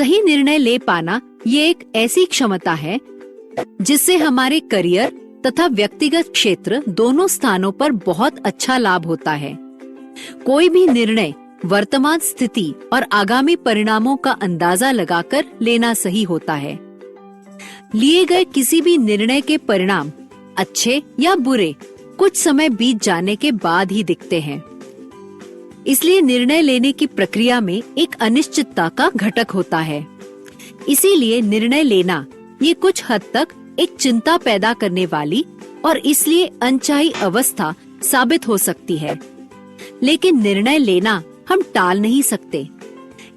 सही निर्णय ले पाना ये एक ऐसी क्षमता है जिससे हमारे करियर तथा व्यक्तिगत क्षेत्र दोनों स्थानों पर बहुत अच्छा लाभ होता है। कोई भी निर्णय वर्तमान स्थिति और आगामी परिणामों का अंदाजा लगाकर लेना सही होता है। लिए गए किसी भी निर्णय के परिणाम अच्छे या बुरे कुछ समय बीत जाने के बाद ही दिखते हैं। इसलिए निर्णय लेने की प्रक्रिया में एक अनिश्चितता का घटक होता है। इसीलिए निर्णय लेना ये कुछ हद तक एक चिंता पैदा करने वाली और इसलिए अनचाही अवस्था साबित हो सकती है। लेकिन निर्णय लेना हम टाल नहीं सकते।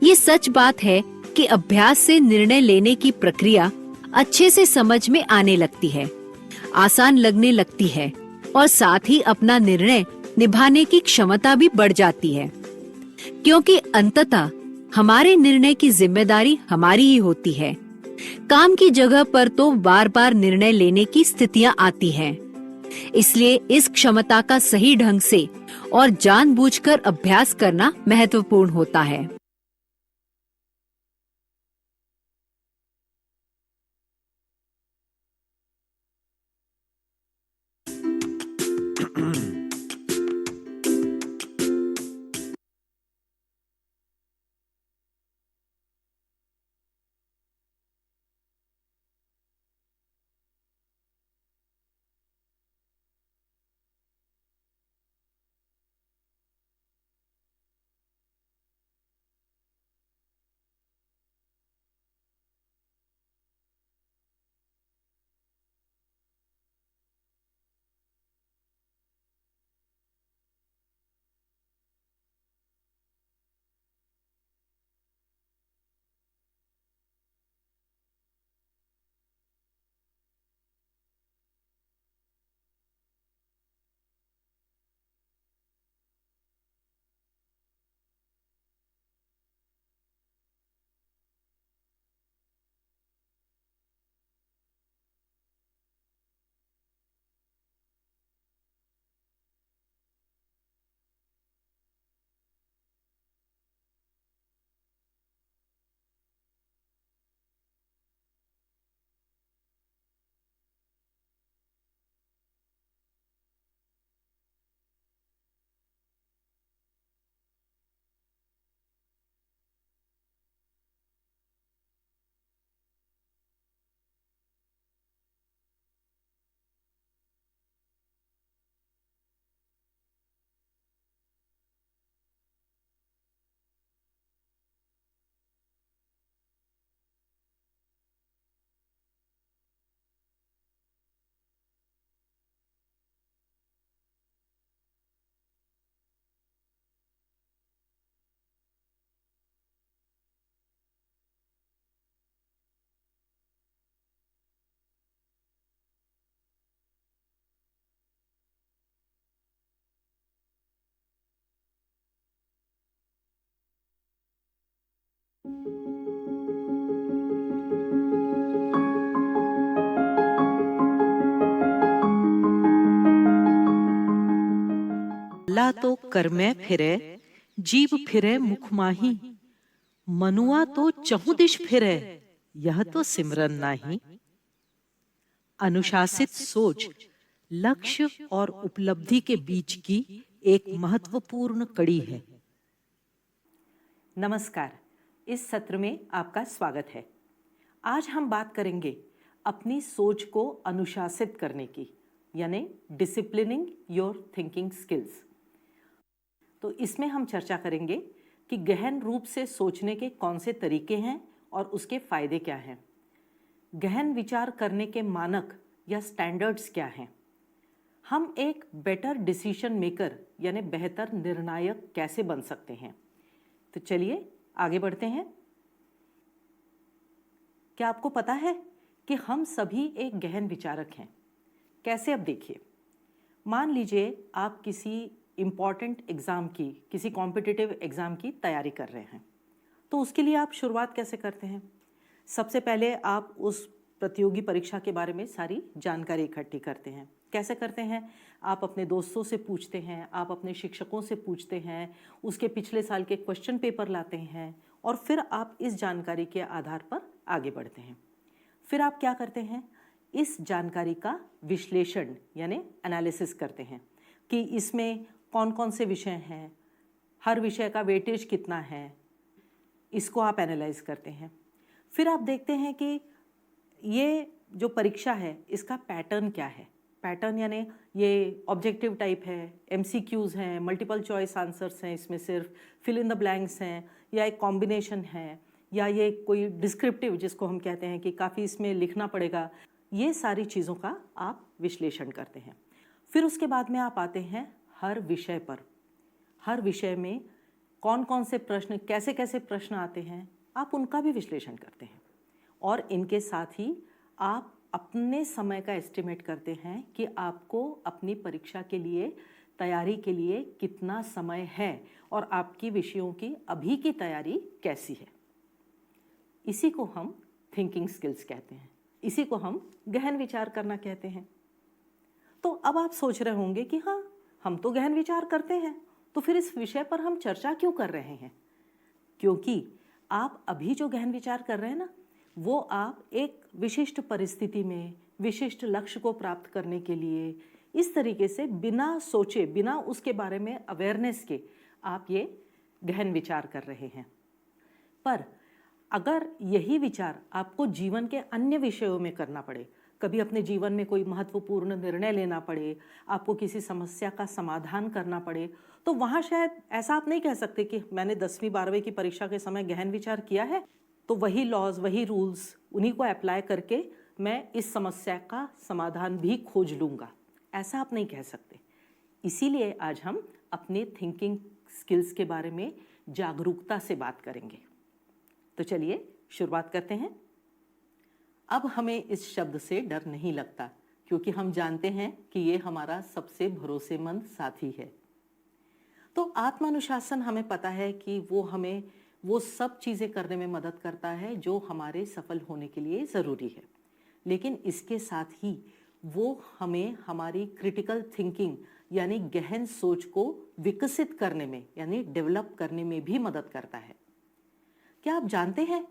ये सच बात है कि अभ्यास से निर्णय लेने की प्रक्रिया अच्छे से समझ में आने लगती है, आसान लगने लगती है और साथ ही अपना निर्णय निभाने की क्षमता भी बढ़ जाती है, क्योंकि अंततः हमारे निर्णय की जिम्मेदारी हमारी ही होती है। काम की जगह पर तो बार बार निर्णय लेने की स्थितियां आती हैं। इसलिए इस क्षमता का सही ढंग से और जानबूझकर अभ्यास करना महत्वपूर्ण होता है। ला तो कर्मै फिरै, जीव फिरै मुख माही, मनुआ तो चहुँ दिश फिरै, यह तो सिमरन नाही। अनुशासित सोच लक्ष्य और उपलब्धि के बीच की एक महत्वपूर्ण कड़ी है। नमस्कार, इस सत्र में आपका स्वागत है। आज हम बात करेंगे अपनी सोच को अनुशासित करने की, यानी डिसिप्लिनिंग योर थिंकिंग स्किल्स। तो इसमें हम चर्चा करेंगे कि गहन रूप से सोचने के कौन से तरीके हैं और उसके फायदे क्या हैं। गहन विचार करने के मानक या स्टैंडर्ड्स क्या हैं। हम एक बेटर डिसीजन मेकर यानी बेहतर निर्णायक कैसे बन सकते हैं। तो चलिए आगे बढ़ते हैं। क्या आपको पता है कि हम सभी एक गहन विचारक हैं? कैसे? अब देखिए, मान लीजिए आप किसी इम्पॉर्टेंट एग्ज़ाम की, किसी कॉम्पिटिटिव एग्ज़ाम की तैयारी कर रहे हैं, तो उसके लिए आप शुरुआत कैसे करते हैं? सबसे पहले आप उस प्रतियोगी परीक्षा के बारे में सारी जानकारी इकट्ठी करते हैं। कैसे करते हैं? आप अपने दोस्तों से पूछते हैं, आप अपने शिक्षकों से पूछते हैं, उसके पिछले साल के क्वेश्चन पेपर लाते हैं, और फिर आप इस जानकारी के आधार पर आगे बढ़ते हैं। फिर आप क्या करते हैं, इस जानकारी का विश्लेषण यानी एनालिसिस करते हैं कि इसमें कौन कौन से विषय हैं, हर विषय का वेटेज कितना है, इसको आप एनालाइज करते हैं। फिर आप देखते हैं कि ये जो परीक्षा है इसका पैटर्न क्या है। पैटर्न यानी ये ऑब्जेक्टिव टाइप है, एमसीक्यूज़ हैं, मल्टीपल चॉइस आंसर्स हैं, इसमें सिर्फ फिल इन द ब्लैंक्स हैं, या एक कॉम्बिनेशन है, या ये कोई डिस्क्रिप्टिव जिसको हम कहते हैं कि काफ़ी इसमें लिखना पड़ेगा। ये सारी चीज़ों का आप विश्लेषण करते हैं। फिर उसके बाद में आप आते हैं हर विषय पर। हर विषय में कौन कौन से प्रश्न, कैसे कैसे प्रश्न आते हैं, आप उनका भी विश्लेषण करते हैं। और इनके साथ ही आप अपने समय का एस्टिमेट करते हैं कि आपको अपनी परीक्षा के लिए, तैयारी के लिए कितना समय है और आपकी विषयों की अभी की तैयारी कैसी है। इसी को हम थिंकिंग स्किल्स कहते हैं, इसी को हम गहन विचार करना कहते हैं। तो अब आप सोच रहे होंगे कि हाँ, हम तो गहन विचार करते हैं, तो फिर इस विषय पर हम चर्चा क्यों कर रहे हैं? क्योंकि आप अभी जो गहन विचार कर रहे हैं ना, वो आप एक विशिष्ट परिस्थिति में विशिष्ट लक्ष्य को प्राप्त करने के लिए इस तरीके से बिना सोचे, बिना उसके बारे में अवेयरनेस के आप ये गहन विचार कर रहे हैं। पर अगर यही विचार आपको जीवन के अन्य विषयों में करना पड़े, कभी अपने जीवन में कोई महत्वपूर्ण निर्णय लेना पड़े, आपको किसी समस्या का समाधान करना पड़े, तो वहाँ शायद ऐसा आप नहीं कह सकते कि मैंने 10वीं 12वीं की परीक्षा के समय गहन विचार किया है तो वही लॉज, वही रूल्स, उन्हीं को अप्लाई करके मैं इस समस्या का समाधान भी खोज लूँगा। ऐसा आप नहीं कह सकते। इसीलिए आज हम अपने थिंकिंग स्किल्स के बारे में जागरूकता से बात करेंगे। तो चलिए शुरुआत करते हैं। अब हमें इस शब्द से डर नहीं लगता, क्योंकि हम जानते हैं कि ये हमारा सबसे भरोसेमंद साथी है। तो आत्मानुशासन हमें पता है कि वो हमें वो सब चीज़ें करने में मदद करता है जो हमारे सफल होने के लिए ज़रूरी है। लेकिन इसके साथ ही वो हमें हमारी क्रिटिकल थिंकिंग यानी गहन सोच को विकसित करने में यानी डेवलप करने में भी मदद करता है। क्या आप जानते हैं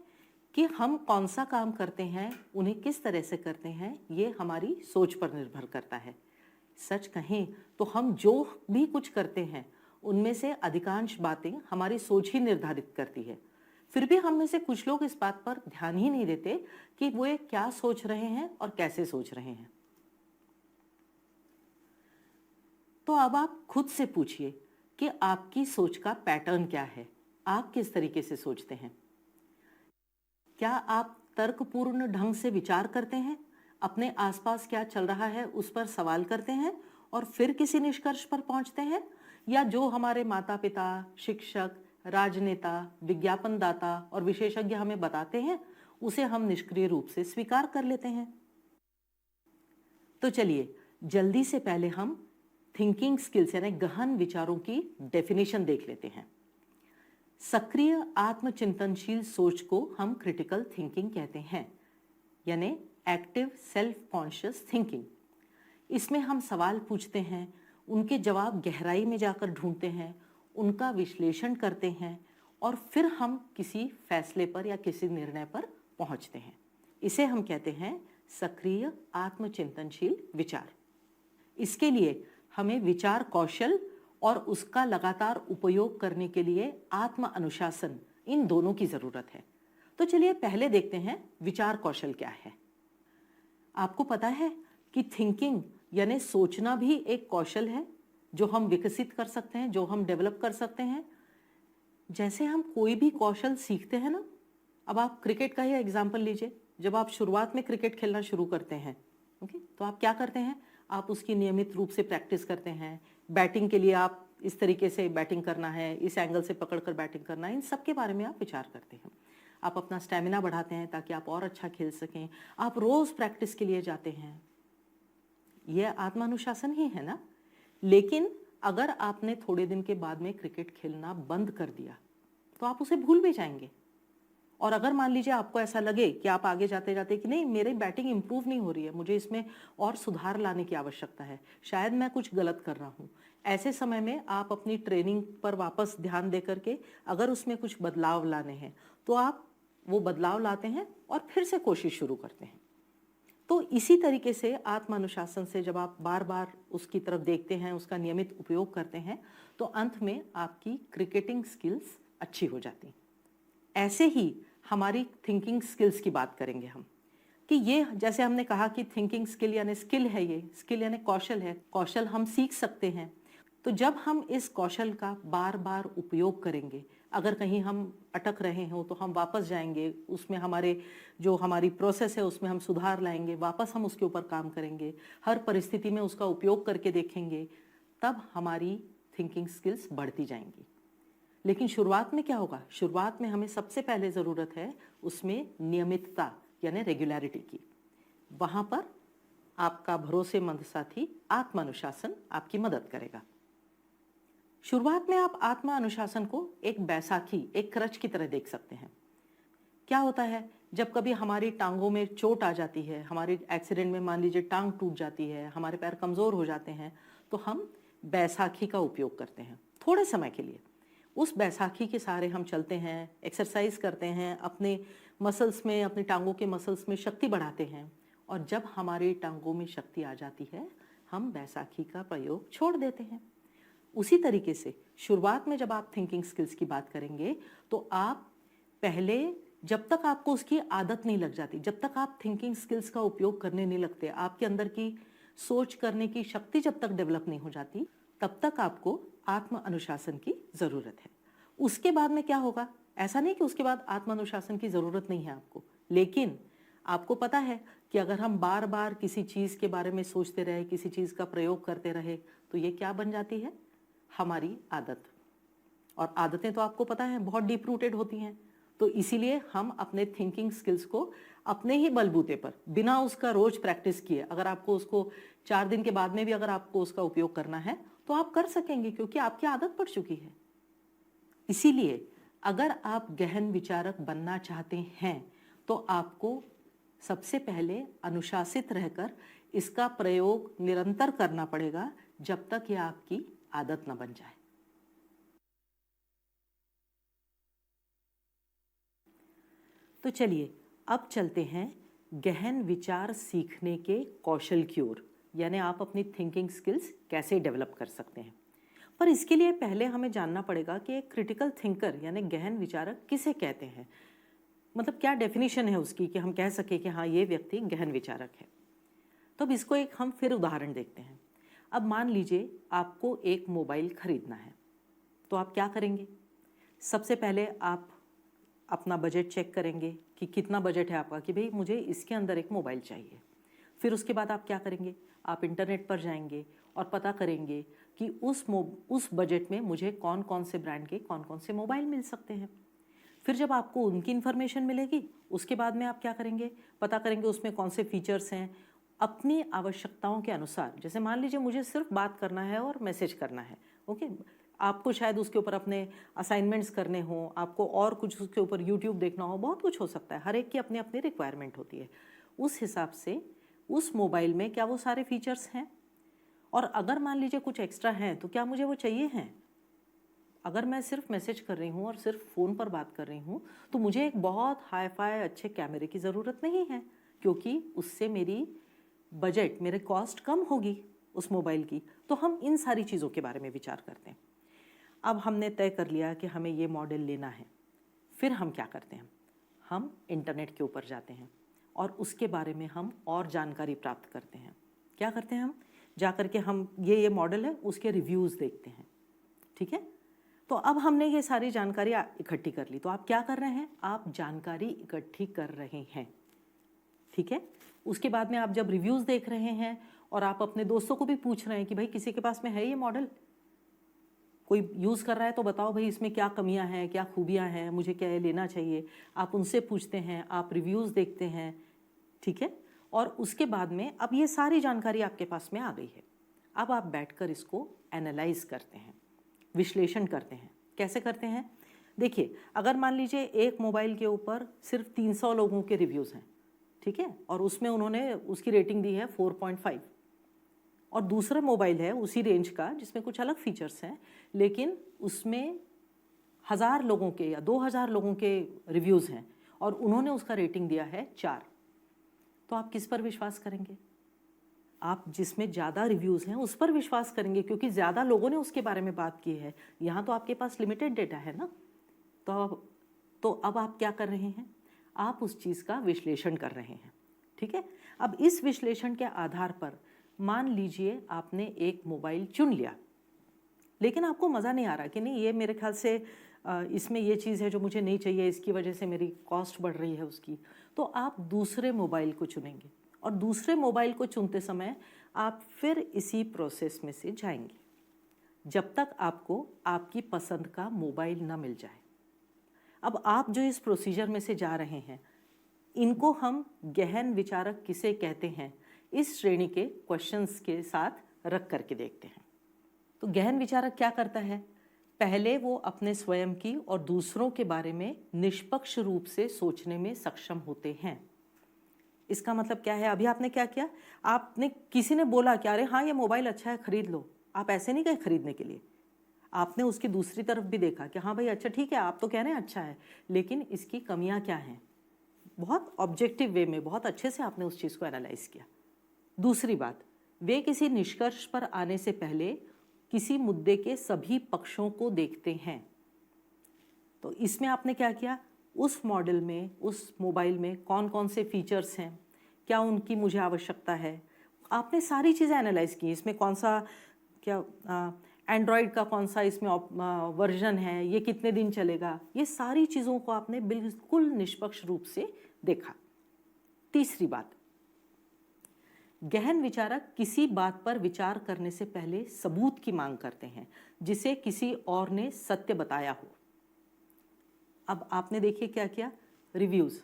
कि हम कौन सा काम करते हैं, उन्हें किस तरह से करते हैं, ये हमारी सोच पर निर्भर करता है। सच कहें तो हम जो भी कुछ करते हैं उनमें से अधिकांश बातें हमारी सोच ही निर्धारित करती है। फिर भी हम में से कुछ लोग इस बात पर ध्यान ही नहीं देते कि वो क्या सोच रहे हैं और कैसे सोच रहे हैं। तो अब आप खुद से पूछिए कि आपकी सोच का पैटर्न क्या है, आप किस तरीके से सोचते हैं। क्या आप तर्कपूर्ण ढंग से विचार करते हैं, अपने आसपास क्या चल रहा है उस पर सवाल करते हैं और फिर किसी निष्कर्ष पर पहुंचते हैं, या जो हमारे माता पिता, शिक्षक, राजनेता, विज्ञापनदाता और विशेषज्ञ हमें बताते हैं उसे हम निष्क्रिय रूप से स्वीकार कर लेते हैं। तो चलिए जल्दी से पहले हम थिंकिंग स्किल्स यानी गहन विचारों की डेफिनेशन देख लेते हैं। सक्रिय आत्मचिंतनशील सोच को हम क्रिटिकल थिंकिंग कहते हैं, यानी एक्टिव सेल्फ कॉन्शियस थिंकिंग। इसमें हम सवाल पूछते हैं, उनके जवाब गहराई में जाकर ढूंढते हैं, उनका विश्लेषण करते हैं और फिर हम किसी फैसले पर या किसी निर्णय पर पहुंचते हैं। इसे हम कहते हैं सक्रिय आत्मचिंतनशील विचार। इसके लिए हमें विचार कौशल और उसका लगातार उपयोग करने के लिए आत्म अनुशासन, इन दोनों की जरूरत है। तो चलिए पहले देखते हैं विचार कौशल क्या है। आपको पता है कि थिंकिंग यानी सोचना भी एक कौशल है जो हम विकसित कर सकते हैं, जो हम डेवलप कर सकते हैं। जैसे हम कोई भी कौशल सीखते हैं ना, अब आप क्रिकेट का ही एग्जाम्पल लीजिए। जब आप शुरुआत में क्रिकेट खेलना शुरू करते हैं, ओके, तो आप क्या करते हैं, आप उसकी नियमित रूप से प्रैक्टिस करते हैं। बैटिंग के लिए आप इस तरीके से बैटिंग करना है, इस एंगल से पकड़कर बैटिंग करना है, इन सब के बारे में आप विचार करते हैं। आप अपना स्टेमिना बढ़ाते हैं ताकि आप और अच्छा खेल सकें। आप रोज़ प्रैक्टिस के लिए जाते हैं। यह आत्मानुशासन ही है ना। लेकिन अगर आपने थोड़े दिन के बाद में क्रिकेट खेलना बंद कर दिया तो आप उसे भूल भी जाएंगे। और अगर मान लीजिए आपको ऐसा लगे कि आप आगे जाते जाते कि नहीं, मेरी बैटिंग इंप्रूव नहीं हो रही है, मुझे इसमें और सुधार लाने की आवश्यकता है, शायद मैं कुछ गलत कर रहा हूँ, ऐसे समय में आप अपनी ट्रेनिंग पर वापस ध्यान दे करके अगर उसमें कुछ बदलाव लाने हैं तो आप वो बदलाव लाते हैं और फिर से कोशिश शुरू करते हैं। तो इसी तरीके से आत्म अनुशासन से जब आप बार बार उसकी तरफ देखते हैं, उसका नियमित उपयोग करते हैं, तो अंत में आपकी क्रिकेटिंग स्किल्स अच्छी हो जाती हैं। ऐसे ही हमारी थिंकिंग स्किल्स की बात करेंगे हम, कि ये जैसे हमने कहा कि थिंकिंग स्किल यानी स्किल है, ये स्किल यानी कौशल है, कौशल हम सीख सकते हैं। तो जब हम इस कौशल का बार बार उपयोग करेंगे, अगर कहीं हम अटक रहे हो तो हम वापस जाएंगे, उसमें हमारी प्रोसेस है उसमें हम सुधार लाएंगे, वापस हम उसके ऊपर काम करेंगे, हर परिस्थिति में उसका उपयोग करके देखेंगे, तब हमारी थिंकिंग स्किल्स बढ़ती जाएंगी। लेकिन शुरुआत में क्या होगा? शुरुआत में हमें सबसे पहले ज़रूरत है उसमें नियमितता यानी रेगुलरिटी की। वहाँ पर आपका भरोसेमंद साथी आत्म अनुशासन आपकी मदद करेगा। शुरुआत में आप आत्म अनुशासन को एक बैसाखी, एक क्रच की तरह देख सकते हैं। क्या होता है, जब कभी हमारी टांगों में चोट आ जाती है, हमारी एक्सीडेंट में मान लीजिए टांग टूट जाती है, हमारे पैर कमज़ोर हो जाते हैं, तो हम बैसाखी का उपयोग करते हैं थोड़े समय के लिए। उस बैसाखी के सहारे हम चलते हैं, एक्सरसाइज करते हैं, अपने मसल्स में, अपनी टांगों के मसल्स में शक्ति बढ़ाते हैं, और जब हमारी टांगों में शक्ति आ जाती है, हम बैसाखी का प्रयोग छोड़ देते हैं। उसी तरीके से शुरुआत में जब आप थिंकिंग स्किल्स की बात करेंगे, तो आप पहले, जब तक आपको उसकी आदत नहीं लग जाती, जब तक आप थिंकिंग स्किल्स का उपयोग करने नहीं लगते, आपके अंदर की सोच करने की शक्ति जब तक डेवलप नहीं हो जाती, तब तक आपको आत्म अनुशासन की ज़रूरत है। उसके बाद में क्या होगा? ऐसा नहीं कि उसके बाद आत्म अनुशासन की ज़रूरत नहीं है आपको, लेकिन आपको पता है कि अगर हम बार बार किसी चीज़ के बारे में सोचते रहे, किसी चीज़ का प्रयोग करते रहे, तो ये क्या बन जाती है? हमारी आदत। और आदतें तो आपको पता है बहुत डीप रूटेड होती हैं। तो इसीलिए हम अपने थिंकिंग स्किल्स को अपने ही बलबूते पर, बिना उसका रोज प्रैक्टिस किए, अगर आपको उसको 4 दिन के बाद में भी अगर आपको उसका उपयोग करना है, तो आप कर सकेंगे, क्योंकि आपकी आदत पड़ चुकी है। इसीलिए अगर आप गहन विचारक बनना चाहते हैं, तो आपको सबसे पहले अनुशासित रहकर इसका प्रयोग निरंतर करना पड़ेगा, जब तक यह आपकी आदत न बन जाए। तो चलिए अब चलते हैं गहन विचार सीखने के कौशल की ओर, यानी आप अपनी थिंकिंग स्किल्स कैसे डेवलप कर सकते हैं। पर इसके लिए पहले हमें जानना पड़ेगा कि एक क्रिटिकल थिंकर यानी गहन विचारक किसे कहते हैं, मतलब क्या डेफिनेशन है उसकी कि हम कह सके कि हाँ, ये व्यक्ति गहन विचारक है। तो अब इसको एक हम फिर उदाहरण देखते हैं। अब मान लीजिए आपको एक मोबाइल खरीदना है, तो आप क्या करेंगे? सबसे पहले आप अपना बजट चेक करेंगे कि कितना बजट है आपका, कि भाई मुझे इसके अंदर एक मोबाइल चाहिए। फिर उसके बाद आप क्या करेंगे? आप इंटरनेट पर जाएंगे और पता करेंगे कि उस बजट में मुझे कौन कौन से ब्रांड के कौन कौन से मोबाइल मिल सकते हैं। फिर जब आपको उनकी इन्फॉर्मेशन मिलेगी, उसके बाद में आप क्या करेंगे? पता करेंगे उसमें कौन से फीचर्स हैं। अपनी आवश्यकताओं के अनुसार, जैसे मान लीजिए मुझे सिर्फ बात करना है और मैसेज करना है, ओके, आपको शायद उसके ऊपर अपने असाइनमेंट्स करने हों, आपको और कुछ उसके ऊपर यूट्यूब देखना हो, बहुत कुछ हो सकता है। हर एक की अपनी अपनी रिक्वायरमेंट होती है। उस हिसाब से उस मोबाइल में क्या वो सारे फीचर्स हैं, और अगर मान लीजिए कुछ एक्स्ट्रा हैं, तो क्या मुझे वो चाहिए हैं? अगर मैं सिर्फ मैसेज कर रही हूँ और सिर्फ फ़ोन पर बात कर रही हूँ, तो मुझे एक बहुत हाई फाई अच्छे कैमरे की ज़रूरत नहीं है, क्योंकि उससे मेरी बजट, मेरे कॉस्ट कम होगी उस मोबाइल की। तो हम इन सारी चीज़ों के बारे में विचार करते हैं। अब हमने तय कर लिया कि हमें ये मॉडल लेना है। फिर हम क्या करते हैं? हम इंटरनेट के ऊपर जाते हैं और उसके बारे में हम और जानकारी प्राप्त करते हैं। क्या करते हैं? हम जा कर के हम ये मॉडल है उसके रिव्यूज़ देखते हैं। ठीक है, तो अब हमने ये सारी जानकारी इकट्ठी कर ली। तो आप क्या कर रहे हैं? आप जानकारी इकट्ठी कर रहे हैं। ठीक है, उसके बाद में आप जब रिव्यूज़ देख रहे हैं और आप अपने दोस्तों को भी पूछ रहे हैं कि भाई किसी के पास में है ये मॉडल, कोई यूज़ कर रहा है तो बताओ भाई इसमें क्या कमियां हैं, क्या खूबियां हैं, मुझे क्या लेना चाहिए। आप उनसे पूछते हैं, आप रिव्यूज़ देखते हैं। ठीक है, और उसके बाद में अब ये सारी जानकारी आपके पास में आ गई है। अब आप बैठकर इसको एनालाइज करते हैं, विश्लेषण करते हैं। कैसे करते हैं? देखिए, अगर मान लीजिए एक मोबाइल के ऊपर सिर्फ 300 लोगों के रिव्यूज़ हैं, ठीक है, और उसमें उन्होंने उसकी रेटिंग दी है 4.5, और दूसरा मोबाइल है उसी रेंज का जिसमें कुछ अलग फीचर्स हैं, लेकिन उसमें 1000 लोगों के या 2000 लोगों के रिव्यूज़ हैं और उन्होंने उसका रेटिंग दिया है 4, तो आप किस पर विश्वास करेंगे? आप जिसमें ज़्यादा रिव्यूज़ हैं उस पर विश्वास करेंगे, क्योंकि ज़्यादा लोगों ने उसके बारे में बात की है। यहाँ तो आपके पास लिमिटेड डेटा है ना। तो अब आप क्या कर रहे हैं? आप उस चीज़ का विश्लेषण कर रहे हैं, ठीक है। अब इस विश्लेषण के आधार पर मान लीजिए आपने एक मोबाइल चुन लिया, लेकिन आपको मज़ा नहीं आ रहा कि नहीं, ये मेरे ख्याल से इसमें ये चीज़ है जो मुझे नहीं चाहिए, इसकी वजह से मेरी कॉस्ट बढ़ रही है उसकी, तो आप दूसरे मोबाइल को चुनेंगे और दूसरे मोबाइल को चुनते समय आप फिर इसी प्रोसेस में से जाएंगे जब तक आपको आपकी पसंद का मोबाइल ना मिल जाए। अब आप जो इस प्रोसीजर में से जा रहे हैं, इनको हम गहन विचारक किसे कहते हैं, इस श्रेणी के क्वेश्चंस के साथ रख करके देखते हैं। तो गहन विचारक क्या करता है? पहले वो अपने स्वयं की और दूसरों के बारे में निष्पक्ष रूप से सोचने में सक्षम होते हैं। इसका मतलब क्या है? अभी आपने क्या किया? आपने, किसी ने बोला कि अरे हाँ ये मोबाइल अच्छा है, खरीद लो। आप ऐसे नहीं गए खरीदने के लिए, आपने उसकी दूसरी तरफ भी देखा कि हाँ भाई अच्छा ठीक है, आप तो कह रहे हैं अच्छा है, लेकिन इसकी कमियां क्या हैं। बहुत ऑब्जेक्टिव वे में, बहुत अच्छे से आपने उस चीज़ को एनालाइज किया। दूसरी बात, वे किसी निष्कर्ष पर आने से पहले किसी मुद्दे के सभी पक्षों को देखते हैं। तो इसमें आपने क्या किया? उस मॉडल में, उस मोबाइल में कौन कौन से फीचर्स हैं, क्या उनकी मुझे आवश्यकता है, आपने सारी चीज़ें एनालाइज की। इसमें कौन सा, क्या एंड्रॉयड का कौन सा इसमें वर्जन है, ये कितने दिन चलेगा, ये सारी चीज़ों को आपने बिल्कुल निष्पक्ष रूप से देखा। तीसरी बात, गहन विचारक किसी बात पर विचार करने से पहले सबूत की मांग करते हैं जिसे किसी और ने सत्य बताया हो। अब आपने देखिए क्या किया? रिव्यूज़,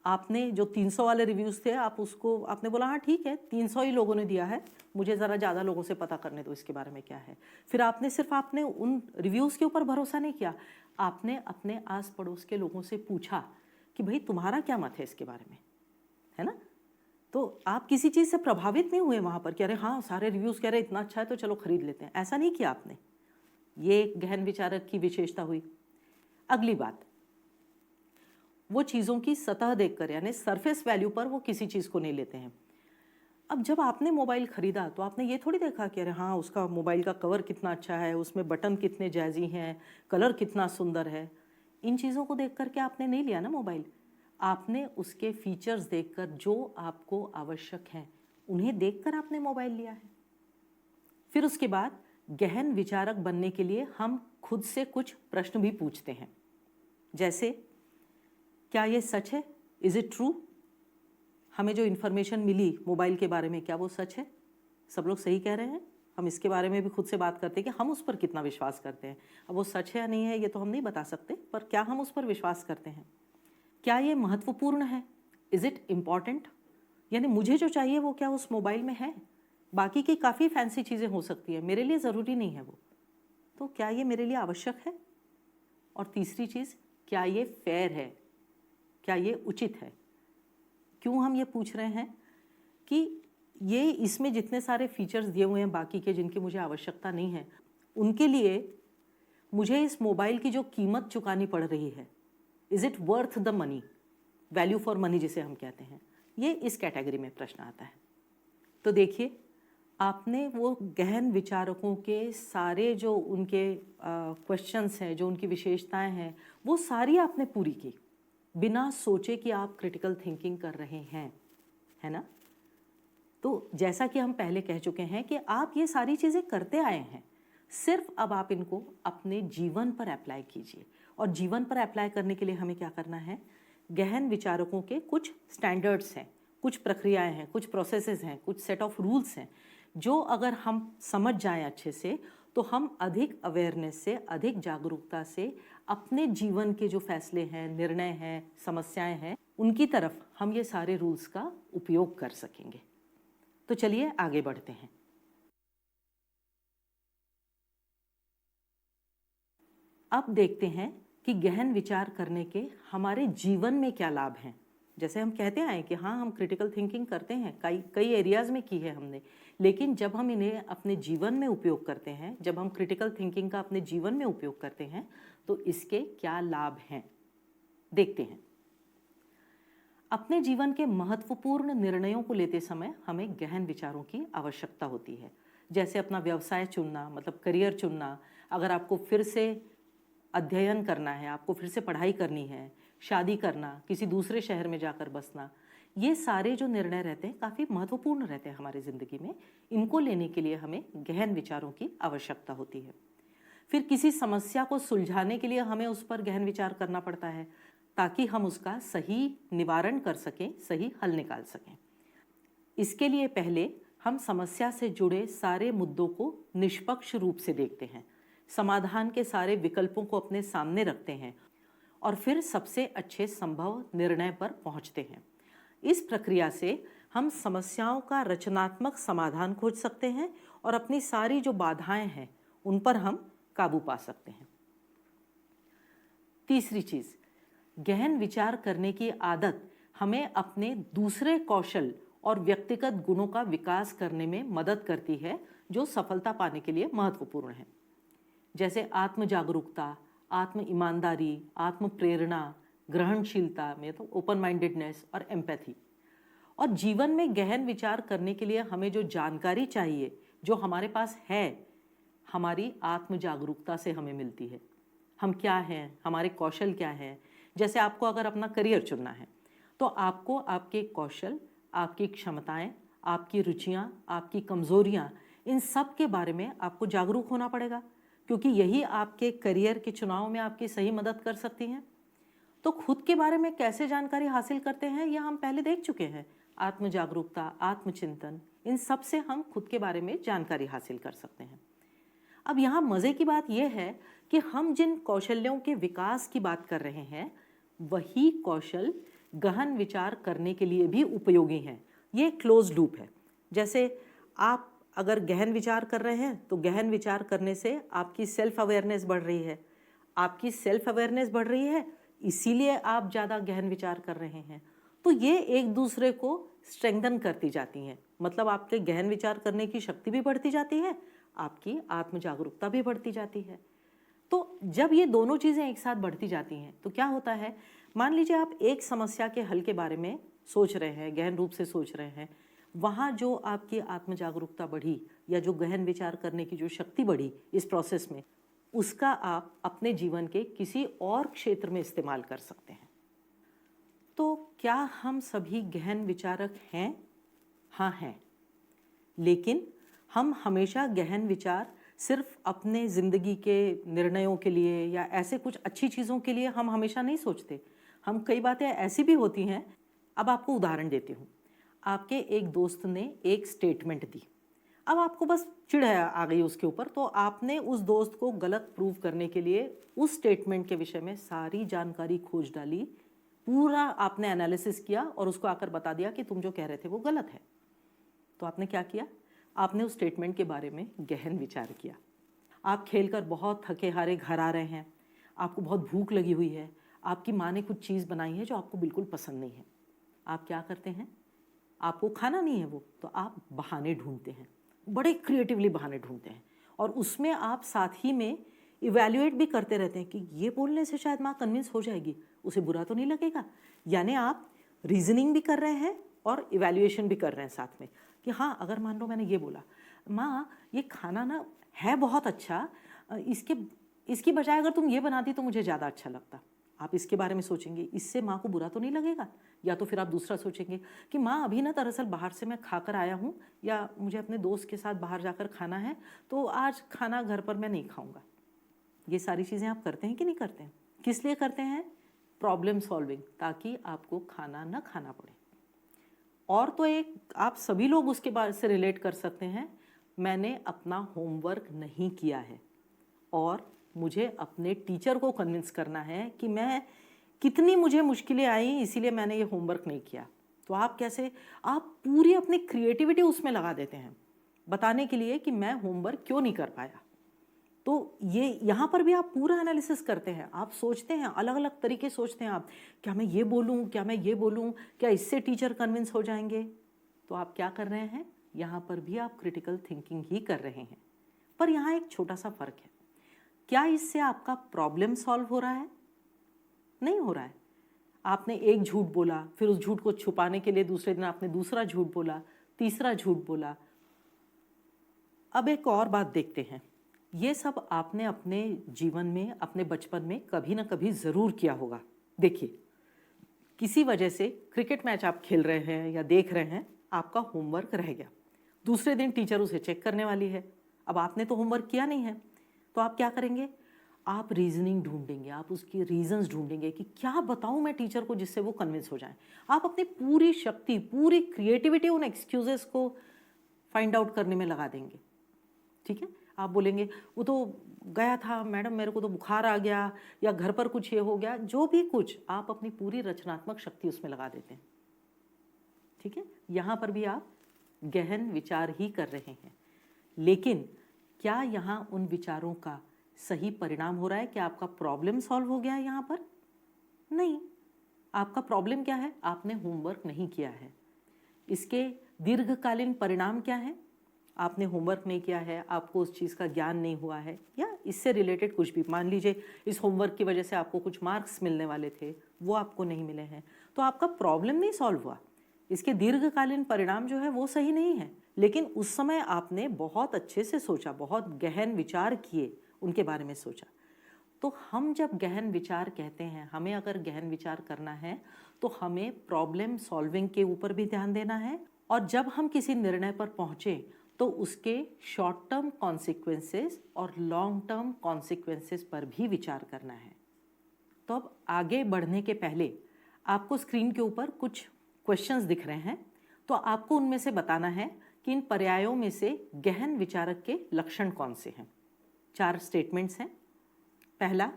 आपने जो 300 वाले रिव्यूज़ थे, आप उसको आपने बोला हाँ ठीक है 300 ही लोगों ने दिया है, मुझे ज़रा ज़्यादा लोगों से पता करने दो इसके बारे में क्या है। फिर आपने उन रिव्यूज़ के ऊपर भरोसा नहीं किया, आपने अपने आस पड़ोस के लोगों से पूछा कि भाई तुम्हारा क्या मत है इसके बारे में, है ना। तो आप किसी चीज़ से प्रभावित नहीं हुए वहाँ पर कि अरे हाँ सारे रिव्यूज़ कह रहे इतना अच्छा है तो चलो खरीद लेते हैं, ऐसा नहीं किया आपने। ये एक गहन विचारक की विशेषता हुई। अगली बात, वो चीज़ों की सतह देखकर, यानी सरफेस वैल्यू पर वो किसी चीज़ को नहीं लेते हैं। अब जब आपने मोबाइल ख़रीदा तो आपने ये थोड़ी देखा कि अरे हाँ उसका मोबाइल का कवर कितना अच्छा है, उसमें बटन कितने जैज़ी हैं, कलर कितना सुंदर है। इन चीज़ों को देख कर के आपने नहीं लिया ना मोबाइल। आपने उसके फीचर्स देखकर जो आपको आवश्यक हैं उन्हें देखकर आपने मोबाइल लिया है। फिर उसके बाद गहन विचारक बनने के लिए हम खुद से कुछ प्रश्न भी पूछते हैं, जैसे क्या ये सच है? Is it true? हमें जो इन्फॉर्मेशन मिली मोबाइल के बारे में, क्या वो सच है? सब लोग सही कह रहे हैं? हम इसके बारे में भी खुद से बात करते हैं कि हम उस पर कितना विश्वास करते हैं। अब वो सच है या नहीं है ये तो हम नहीं बता सकते, पर क्या हम उस पर विश्वास करते हैं? क्या ये महत्वपूर्ण है? Is it important? यानी मुझे जो चाहिए वो क्या उस मोबाइल में है? बाकी की काफ़ी फैंसी चीज़ें हो सकती है, मेरे लिए ज़रूरी नहीं है वो। तो क्या ये मेरे लिए आवश्यक है? और तीसरी चीज़, क्या ये फेयर है? क्या ये उचित है? क्यों हम ये पूछ रहे हैं कि ये इसमें जितने सारे फीचर्स दिए हुए हैं बाकी के जिनकी मुझे आवश्यकता नहीं है, उनके लिए मुझे इस मोबाइल की जो कीमत चुकानी पड़ रही है, is it worth the money? Value for money जिसे हम कहते हैं, ये इस कैटेगरी में प्रश्न आता है। तो देखिए, आपने वो गहन विचारकों के सारे जो उनके क्वेश्चंस हैं, जो उनकी विशेषताएं हैं, वो सारी आपने पूरी की बिना सोचे कि आप क्रिटिकल थिंकिंग कर रहे हैं, है ना। तो जैसा कि हम पहले कह चुके हैं कि आप ये सारी चीज़ें करते आए हैं, सिर्फ अब आप इनको अपने जीवन पर अप्लाई कीजिए। और जीवन पर अप्लाई करने के लिए हमें क्या करना है? गहन विचारकों के कुछ स्टैंडर्ड्स हैं, कुछ प्रक्रियाएं हैं, कुछ प्रोसेसेस हैं, कुछ सेट ऑफ रूल्स हैं, जो अगर हम समझ जाएं अच्छे से तो हम अधिक अवेयरनेस से, अधिक जागरूकता से अपने जीवन के जो फैसले हैं, निर्णय हैं, समस्याएं हैं, उनकी तरफ हम ये सारे रूल्स का उपयोग कर सकेंगे। तो चलिए आगे बढ़ते हैं। अब देखते हैं कि गहन विचार करने के हमारे जीवन में क्या लाभ हैं। जैसे हम कहते आए कि हाँ हम क्रिटिकल थिंकिंग करते हैं, कई कई एरियाज़ में की है हमने, लेकिन जब हम इन्हें अपने जीवन में उपयोग करते हैं, जब हम क्रिटिकल थिंकिंग का अपने जीवन में उपयोग करते हैं तो इसके क्या लाभ हैं, देखते हैं। अपने जीवन के महत्वपूर्ण निर्णयों को लेते समय हमें गहन विचारों की आवश्यकता होती है। जैसे अपना व्यवसाय चुनना, मतलब करियर चुनना, अगर आपको फिर से अध्ययन करना है, आपको फिर से पढ़ाई करनी है, शादी करना, किसी दूसरे शहर में जाकर बसना, ये सारे जो निर्णय रहते हैं काफ़ी महत्वपूर्ण रहते हैं हमारी ज़िंदगी में। इनको लेने के लिए हमें गहन विचारों की आवश्यकता होती है। फिर किसी समस्या को सुलझाने के लिए हमें उस पर गहन विचार करना पड़ता है ताकि हम उसका सही निवारण कर सकें, सही हल निकाल सकें। इसके लिए पहले हम समस्या से जुड़े सारे मुद्दों को निष्पक्ष रूप से देखते हैं, समाधान के सारे विकल्पों को अपने सामने रखते हैं और फिर सबसे अच्छे संभव निर्णय पर पहुंचते हैं। इस प्रक्रिया से हम समस्याओं का रचनात्मक समाधान खोज सकते हैं और अपनी सारी जो बाधाएं हैं उन पर हम काबू पा सकते हैं। तीसरी चीज, गहन विचार करने की आदत हमें अपने दूसरे कौशल और व्यक्तिगत गुणों का विकास करने में मदद करती है जो सफलता पाने के लिए महत्वपूर्ण है। जैसे आत्म जागरूकता, आत्म ईमानदारी, आत्म प्रेरणा, ग्रहणशीलता में तो ओपन माइंडेडनेस और एम्पैथी। और जीवन में गहन विचार करने के लिए हमें जो जानकारी चाहिए, जो हमारे पास है, हमारी आत्म जागरूकता से हमें मिलती है। हम क्या हैं, हमारे कौशल क्या हैं। जैसे आपको अगर अपना करियर चुनना है तो आपको आपके कौशल, आपकी क्षमताएं, आपकी रुचियां, आपकी कमजोरियां, इन सब के बारे में आपको जागरूक होना पड़ेगा, क्योंकि यही आपके करियर के चुनाव में आपकी सही मदद कर सकती हैं। तो खुद के बारे में कैसे जानकारी हासिल करते हैं यह हम पहले देख चुके हैं। आत्म जागरूकता, आत्मचिंतन, इन सब से हम खुद के बारे में जानकारी हासिल कर सकते हैं। अब यहाँ मज़े की बात यह है कि हम जिन कौशल्यों के विकास की बात कर रहे हैं वही कौशल गहन विचार करने के लिए भी उपयोगी हैं। ये क्लोज लूप है। जैसे आप अगर गहन विचार कर रहे हैं तो गहन विचार करने से आपकी सेल्फ अवेयरनेस बढ़ रही है। आपकी सेल्फ अवेयरनेस बढ़ रही है, इसीलिए आप ज़्यादा गहन विचार कर रहे हैं। तो ये एक दूसरे को स्ट्रेंथन करती जाती हैं। मतलब आपके गहन विचार करने की शक्ति भी बढ़ती जाती है, आपकी आत्म जागरूकता भी बढ़ती जाती है। तो जब ये दोनों चीज़ें एक साथ बढ़ती जाती हैं तो क्या होता है, मान लीजिए आप एक समस्या के हल के बारे में सोच रहे हैं, गहन रूप से सोच रहे हैं, वहाँ जो आपकी आत्म जागरूकता बढ़ी या जो गहन विचार करने की जो शक्ति बढ़ी इस प्रोसेस में, उसका आप अपने जीवन के किसी और क्षेत्र में इस्तेमाल कर सकते हैं। तो क्या हम सभी गहन विचारक हैं? हाँ हैं, लेकिन हम हमेशा गहन विचार सिर्फ अपने ज़िंदगी के निर्णयों के लिए या ऐसे कुछ अच्छी चीज़ों के लिए हम हमेशा नहीं सोचते। हम कई बातें ऐसी भी होती हैं। अब आपको उदाहरण देती हूँ। आपके एक दोस्त ने एक स्टेटमेंट दी, अब आपको बस चिढ़ आ गई उसके ऊपर, तो आपने उस दोस्त को गलत प्रूव करने के लिए उस स्टेटमेंट के विषय में सारी जानकारी खोज डाली, पूरा आपने एनालिसिस किया और उसको आकर बता दिया कि तुम जो कह रहे थे वो गलत है। तो आपने क्या किया? आपने उस स्टेटमेंट के बारे में गहन विचार किया। आप खेलकर बहुत थके हारे घर आ रहे हैं, आपको बहुत भूख लगी हुई है, आपकी माँ ने कुछ चीज़ बनाई है जो आपको बिल्कुल पसंद नहीं है। आप क्या करते हैं? आपको खाना नहीं है वो, तो आप बहाने ढूंढते हैं, बड़े क्रिएटिवली बहाने ढूंढते हैं और उसमें आप साथ ही में इवैल्यूएट भी करते रहते हैं कि ये बोलने से शायद माँ कन्विंस हो जाएगी, उसे बुरा तो नहीं लगेगा। यानी आप रीजनिंग भी कर रहे हैं और इवैल्यूएशन भी कर रहे हैं साथ में कि हाँ, अगर मान लो मैंने ये बोला, माँ ये खाना ना है बहुत अच्छा, इसकी बजाय अगर तुम ये बनाती तो मुझे ज़्यादा अच्छा लगता। आप इसके बारे में सोचेंगे, इससे माँ को बुरा तो नहीं लगेगा। या तो फिर आप दूसरा सोचेंगे कि माँ अभी ना दरअसल बाहर से मैं खाकर आया हूँ या मुझे अपने दोस्त के साथ बाहर जाकर खाना है, तो आज खाना घर पर मैं नहीं खाऊंगा। ये सारी चीज़ें आप करते हैं कि नहीं करते हैं? किस लिए करते हैं? प्रॉब्लम सॉल्विंग, ताकि आपको खाना ना खाना पड़े। और तो एक आप सभी लोग उसके बारे से रिलेट कर सकते हैं, मैंने अपना होमवर्क नहीं किया है और मुझे अपने टीचर को कन्विंस करना है कि मैं कितनी मुझे मुश्किलें आई इसीलिए मैंने ये होमवर्क नहीं किया। तो आप कैसे, आप पूरी अपनी क्रिएटिविटी उसमें लगा देते हैं बताने के लिए कि मैं होमवर्क क्यों नहीं कर पाया। तो ये यहाँ पर भी आप पूरा एनालिसिस करते हैं, आप सोचते हैं, अलग अलग तरीके सोचते हैं आप, क्या मैं ये बोलूँ, क्या मैं ये बोलूँ, क्या इससे टीचर कन्विंस हो जाएंगे। तो आप क्या कर रहे हैं, यहाँ पर भी आप क्रिटिकल थिंकिंग ही कर रहे हैं। पर यहाँ एक छोटा सा फर्क है, क्या इससे आपका प्रॉब्लम सॉल्व हो रहा है? नहीं हो रहा है। आपने एक झूठ बोला, फिर उस झूठ को छुपाने के लिए दूसरे दिन आपने दूसरा झूठ बोला, तीसरा झूठ बोला। अब एक और बात देखते हैं, ये सब आपने अपने जीवन में, अपने बचपन में कभी ना कभी ज़रूर किया होगा। देखिए, किसी वजह से क्रिकेट मैच आप खेल रहे हैं या देख रहे हैं, आपका होमवर्क रह गया, दूसरे दिन टीचर उसे चेक करने वाली है, अब आपने तो होमवर्क किया नहीं है, तो आप क्या करेंगे, आप रीजनिंग ढूंढेंगे, आप उसकी रीजंस ढूंढेंगे कि क्या बताऊं मैं टीचर को जिससे वो कन्विंस हो जाए। आप अपनी पूरी शक्ति, पूरी क्रिएटिविटी उन एक्सक्यूजेस को फाइंड आउट करने में लगा देंगे। ठीक है, आप बोलेंगे वो तो गया था मैडम, मेरे को तो बुखार आ गया, या घर पर कुछ ये हो गया, जो भी कुछ, आप अपनी पूरी रचनात्मक शक्ति उसमें लगा देते हैं। ठीक है, यहाँ पर भी आप गहन विचार ही कर रहे हैं, लेकिन क्या यहाँ उन विचारों का सही परिणाम हो रहा है? क्या आपका प्रॉब्लम सॉल्व हो गया है यहाँ पर? नहीं। आपका प्रॉब्लम क्या है? आपने होमवर्क नहीं किया है। इसके दीर्घकालीन परिणाम क्या है? आपने होमवर्क नहीं किया है, आपको उस चीज़ का ज्ञान नहीं हुआ है, या इससे रिलेटेड कुछ भी, मान लीजिए इस होमवर्क की वजह से आपको कुछ मार्क्स मिलने वाले थे, वो आपको नहीं मिले हैं, तो आपका प्रॉब्लम नहीं सॉल्व हुआ। इसके दीर्घकालीन परिणाम जो है वो सही नहीं है, लेकिन उस समय आपने बहुत अच्छे से सोचा, बहुत गहन विचार किए, उनके बारे में सोचा। तो हम जब गहन विचार कहते हैं, हमें अगर गहन विचार करना है तो हमें प्रॉब्लम सॉल्विंग के ऊपर भी ध्यान देना है, और जब हम किसी निर्णय पर पहुंचे तो उसके शॉर्ट टर्म कॉन्सिक्वेंसेस और लॉन्ग टर्म कॉन्सिक्वेंसेस पर भी विचार करना है। तो अब आगे बढ़ने के पहले आपको स्क्रीन के ऊपर कुछ क्वेश्चंस दिख रहे हैं, तो आपको उनमें से बताना है कि इन पर्यायों में से गहन विचारक के लक्षण कौन से हैं। 4 स्टेटमेंट्स हैं। पहला,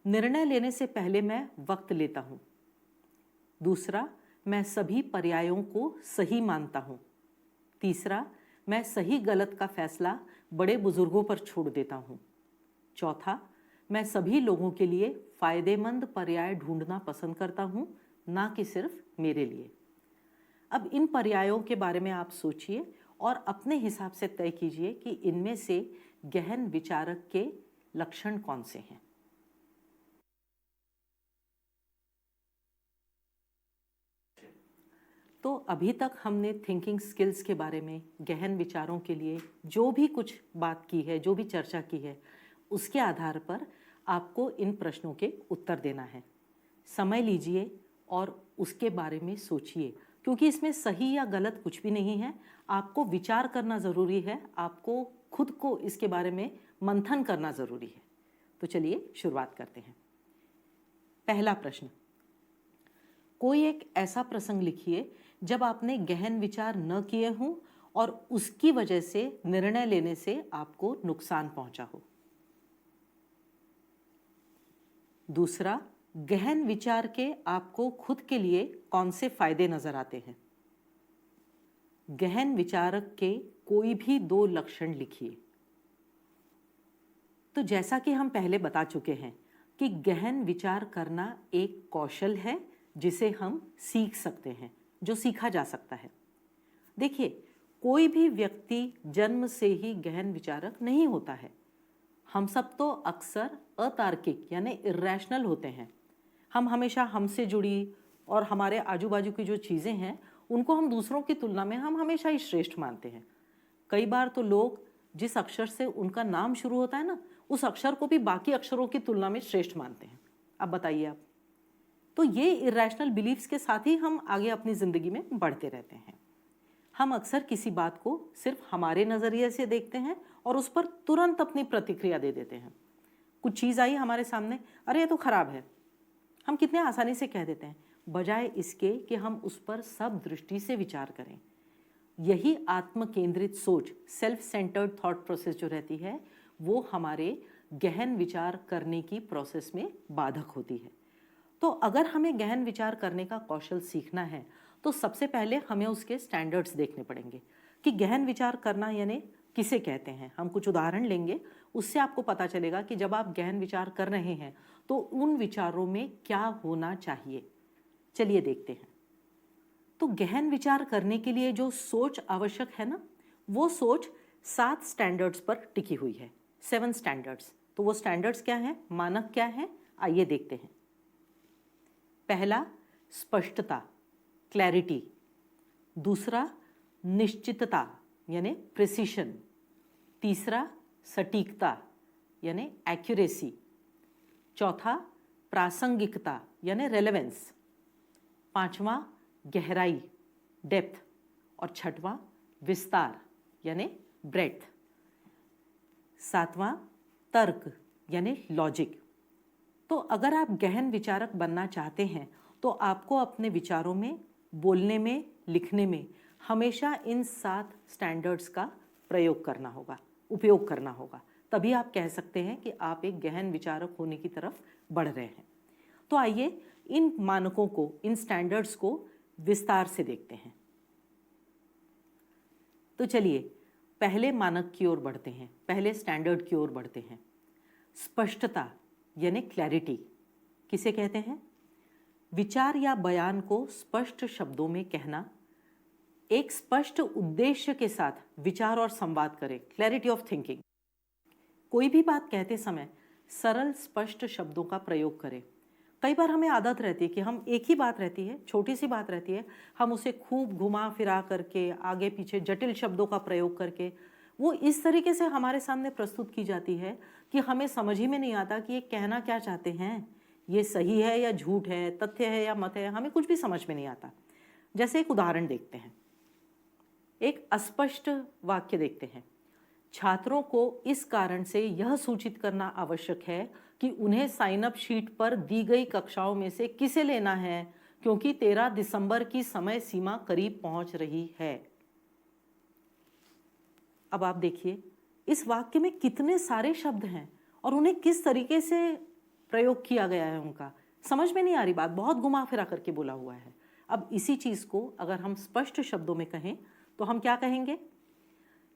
निर्णय लेने से पहले मैं वक्त लेता हूँ। दूसरा, मैं सभी पर्यायों को सही मानता हूँ। तीसरा, मैं सही गलत का फैसला बड़े बुजुर्गों पर छोड़ देता हूँ। चौथा, मैं सभी लोगों के लिए फायदेमंद पर्याय ढूंढना पसंद करता हूँ, ना कि सिर्फ मेरे लिए। अब इन पर्यायों के बारे में आप सोचिए और अपने हिसाब से तय कीजिए कि इनमें से गहन विचारक के लक्षण कौन से हैं। तो अभी तक हमने थिंकिंग स्किल्स के बारे में, गहन विचारों के लिए जो भी कुछ बात की है, जो भी चर्चा की है, उसके आधार पर आपको इन प्रश्नों के उत्तर देना है। समय लीजिए और उसके बारे में सोचिए, क्योंकि इसमें सही या गलत कुछ भी नहीं है। आपको विचार करना ज़रूरी है, आपको खुद को इसके बारे में मंथन करना ज़रूरी है। तो चलिए शुरुआत करते हैं। पहला प्रश्न, कोई एक ऐसा प्रसंग लिखिए जब आपने गहन विचार न किए हों और उसकी वजह से निर्णय लेने से आपको नुकसान पहुंचा हो। दूसरा, गहन विचार के आपको खुद के लिए कौन से फायदे नजर आते हैं। गहन विचारक के कोई भी 2 लक्षण लिखिए। तो जैसा कि हम पहले बता चुके हैं कि गहन विचार करना एक कौशल है जिसे हम सीख सकते हैं, जो सीखा जा सकता है। देखिए, कोई भी व्यक्ति जन्म से ही गहन विचारक नहीं होता है। हम सब तो अक्सर अतार्किक यानी इर्रेशनल होते हैं। हम हमेशा हमसे जुड़ी और हमारे आजू बाजू की जो चीज़ें हैं उनको हम दूसरों की तुलना में हम हमेशा ही श्रेष्ठ मानते हैं। कई बार तो लोग जिस अक्षर से उनका नाम शुरू होता है ना, उस अक्षर को भी बाकी अक्षरों की तुलना में श्रेष्ठ मानते हैं। अब बताइए आप। तो ये इरेशनल बिलीफ्स के साथ ही हम आगे अपनी ज़िंदगी में बढ़ते रहते हैं। हम अक्सर किसी बात को सिर्फ हमारे नज़रिए से देखते हैं और उस पर तुरंत अपनी प्रतिक्रिया दे देते हैं। कुछ चीज़ आई हमारे सामने, अरे ये तो ख़राब है, हम कितने आसानी से कह देते हैं, बजाय इसके कि हम उस पर सब दृष्टि से विचार करें। यही आत्म केंद्रित सोच, सेल्फ सेंटर्ड थॉट प्रोसेस जो रहती है, वो हमारे गहन विचार करने की प्रोसेस में बाधक होती है। तो अगर हमें गहन विचार करने का कौशल सीखना है तो सबसे पहले हमें उसके स्टैंडर्ड्स देखने पड़ेंगे कि गहन विचार करना यानी किसे कहते हैं। हम कुछ उदाहरण लेंगे, उससे आपको पता चलेगा कि जब आप गहन विचार कर रहे हैं तो उन विचारों में क्या होना चाहिए। चलिए देखते हैं। तो गहन विचार करने के लिए जो सोच आवश्यक है ना, वो सोच 7 स्टैंडर्ड्स पर टिकी हुई है। 7 स्टैंडर्ड्स। तो वो स्टैंडर्ड्स क्या हैं, मानक क्या हैं, आइए देखते हैं। पहला, स्पष्टता, क्लैरिटी। दूसरा, निश्चितता यानी प्रिसिशन। तीसरा, सटीकता यानी एक्यूरेसी। चौथा, प्रासंगिकता यानी रेलेवेंस। पांचवा, गहराई, डेप्थ। और छठवां, विस्तार यानी ब्रेड्थ। सातवां, तर्क यानी लॉजिक। तो अगर आप गहन विचारक बनना चाहते हैं तो आपको अपने विचारों में, बोलने में, लिखने में हमेशा इन 7 स्टैंडर्ड्स का प्रयोग करना होगा, उपयोग करना होगा। तभी आप कह सकते हैं कि आप एक गहन विचारक होने की तरफ बढ़ रहे हैं। तो आइए इन मानकों को, इन स्टैंडर्ड्स को विस्तार से देखते हैं। तो चलिए पहले मानक की ओर बढ़ते हैं, पहले स्टैंडर्ड की ओर बढ़ते हैं। स्पष्टता यानी क्लैरिटी किसे कहते हैं? विचार या बयान को स्पष्ट शब्दों में कहना, एक स्पष्ट उद्देश्य के साथ विचार और संवाद करें, क्लैरिटी ऑफ थिंकिंग। कोई भी बात कहते समय सरल स्पष्ट शब्दों का प्रयोग करें। कई बार हमें आदत रहती है कि हम एक ही बात रहती है, छोटी सी बात रहती है, हम उसे खूब घुमा फिरा करके, आगे पीछे जटिल शब्दों का प्रयोग करके वो इस तरीके से हमारे सामने प्रस्तुत की जाती है कि हमें समझ ही में नहीं आता कि ये कहना क्या चाहते हैं, ये सही है या झूठ है, तथ्य है या मत है, हमें कुछ भी समझ में नहीं आता। जैसे एक उदाहरण देखते हैं, एक अस्पष्ट वाक्य देखते हैं। छात्रों को इस कारण से यह सूचित करना आवश्यक है कि उन्हें साइन अप शीट पर दी गई कक्षाओं में से किसे लेना है, क्योंकि 13 दिसंबर की समय सीमा करीब पहुंच रही है। अब आप देखिए इस वाक्य में कितने सारे शब्द हैं और उन्हें किस तरीके से प्रयोग किया गया है, उनका समझ में नहीं आ रही बात, बहुत घुमा फिरा करके बोला हुआ है। अब इसी चीज को अगर हम स्पष्ट शब्दों में कहें तो हम क्या कहेंगे?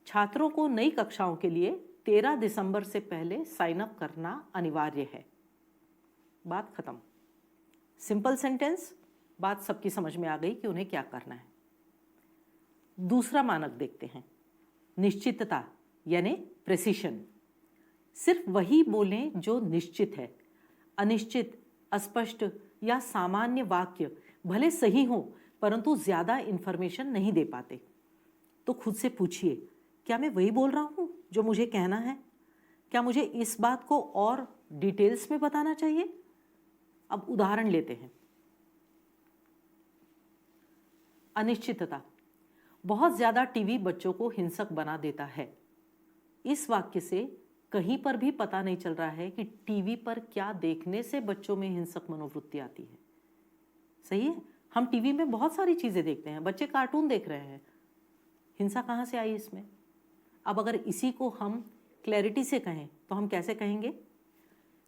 छात्रों को नई कक्षाओं के लिए 13 दिसंबर से पहले साइन अप करना अनिवार्य है। बात खत्म। सिंपल सेंटेंस, बात सबकी समझ में आ गई कि उन्हें क्या करना है। दूसरा मानक देखते हैं, निश्चितता यानी प्रिसिशन। सिर्फ वही बोलें जो निश्चित है। अनिश्चित, अस्पष्ट या सामान्य वाक्य भले सही हो परंतु ज्यादा इंफॉर्मेशन नहीं दे पाते। तो खुद से पूछिए, क्या मैं वही बोल रहा हूं जो मुझे कहना है? क्या मुझे इस बात को और डिटेल्स में बताना चाहिए? अब उदाहरण लेते हैं। अनिश्चितता, बहुत ज्यादा टीवी बच्चों को हिंसक बना देता है। इस वाक्य से कहीं पर भी पता नहीं चल रहा है कि टीवी पर क्या देखने से बच्चों में हिंसक मनोवृत्ति आती है। सही है, हम टीवी में बहुत सारी चीजें देखते हैं, बच्चे कार्टून देख रहे हैं, हिंसा कहाँ से आई इसमें? अब अगर इसी को हम क्लैरिटी से कहें तो हम कैसे कहेंगे?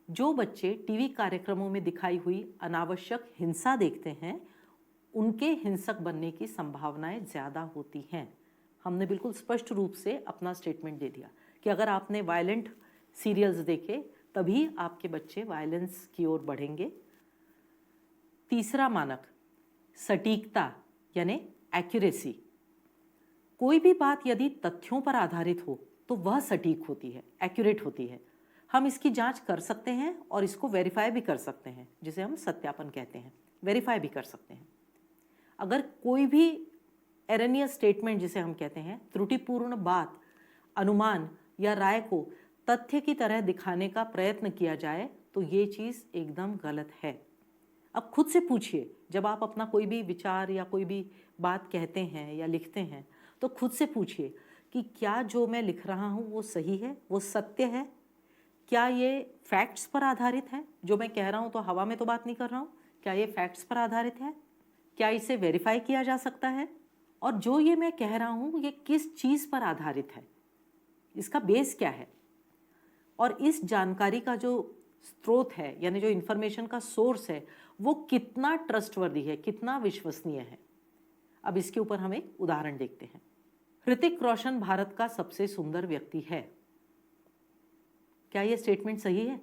जो बच्चे टीवी कार्यक्रमों में दिखाई हुई अनावश्यक हिंसा देखते हैं उनके हिंसक बनने की संभावनाएं ज्यादा होती हैं। हमने बिल्कुल स्पष्ट रूप से अपना स्टेटमेंट दे दिया कि अगर आपने वायलेंट सीरियल्स देखे तभी आपके बच्चे वायलेंस की ओर बढ़ेंगे। तीसरा मानक, सटीकता यानी एक्यूरेसी। कोई भी बात यदि तथ्यों पर आधारित हो तो वह सटीक होती है, एक्यूरेट होती है। हम इसकी जांच कर सकते हैं और इसको वेरीफाई भी कर सकते हैं, जिसे हम सत्यापन कहते हैं, वेरीफाई भी कर सकते हैं। अगर कोई भी एरेनियस स्टेटमेंट जिसे हम कहते हैं, त्रुटिपूर्ण बात, अनुमान या राय को तथ्य की तरह दिखाने का प्रयत्न किया जाए तो ये चीज एकदम गलत है। अब खुद से पूछिए, जब आप अपना कोई भी विचार या कोई भी बात कहते हैं या लिखते हैं तो खुद से पूछिए कि क्या जो मैं लिख रहा हूं वो सही है, वो सत्य है? क्या ये फैक्ट्स पर आधारित है? जो मैं कह रहा हूं तो हवा में तो बात नहीं कर रहा हूं, क्या ये फैक्ट्स पर आधारित है? क्या इसे वेरीफाई किया जा सकता है? और जो ये मैं कह रहा हूं ये किस चीज पर आधारित है, इसका बेस क्या है? और इस जानकारी का जो स्रोत है यानी जो इंफॉर्मेशन का सोर्स है वो कितना ट्रस्टवर्दी है, कितना विश्वसनीय है। अब इसके ऊपर हम एक उदाहरण देखते हैं। ऋतिक रोशन भारत का सबसे सुंदर व्यक्ति है। क्या यह स्टेटमेंट सही है?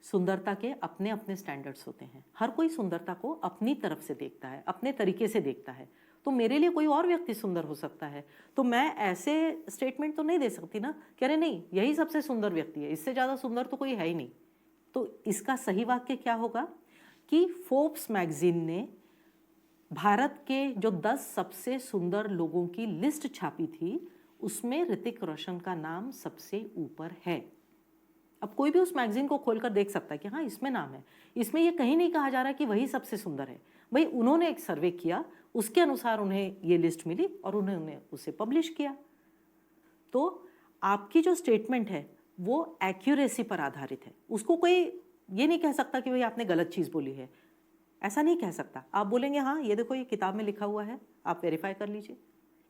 सुंदरता के अपने अपने स्टैंडर्ड्स होते हैं। हर कोई सुंदरता को अपनी तरफ से देखता है, अपने तरीके से देखता है। तो मेरे लिए कोई और व्यक्ति सुंदर हो सकता है, तो मैं ऐसे स्टेटमेंट तो नहीं दे सकती ना कि अरे नहीं, यही सबसे सुंदर व्यक्ति है, इससे ज़्यादा सुंदर तो कोई है ही नहीं। तो इसका सही वाक्य क्या होगा कि फोर्ब्स मैगजीन ने भारत के जो 10 सबसे सुंदर लोगों की लिस्ट छापी थी, उसमें ऋतिक रोशन का नाम सबसे ऊपर है। अब कोई भी उस मैगजीन को खोलकर देख सकता है कि हाँ, इसमें नाम है। इसमें ये कहीं नहीं कहा जा रहा कि वही सबसे सुंदर है। भाई, उन्होंने एक सर्वे किया, उसके अनुसार उन्हें ये लिस्ट मिली और उन्होंने उसे पब्लिश किया। तो आपकी जो स्टेटमेंट है वो एक्यूरेसी पर आधारित है। उसको कोई ये नहीं कह सकता कि भाई आपने गलत चीज़ बोली है, ऐसा नहीं कह सकता। आप बोलेंगे हाँ, ये देखो, ये किताब में लिखा हुआ है, आप वेरीफाई कर लीजिए।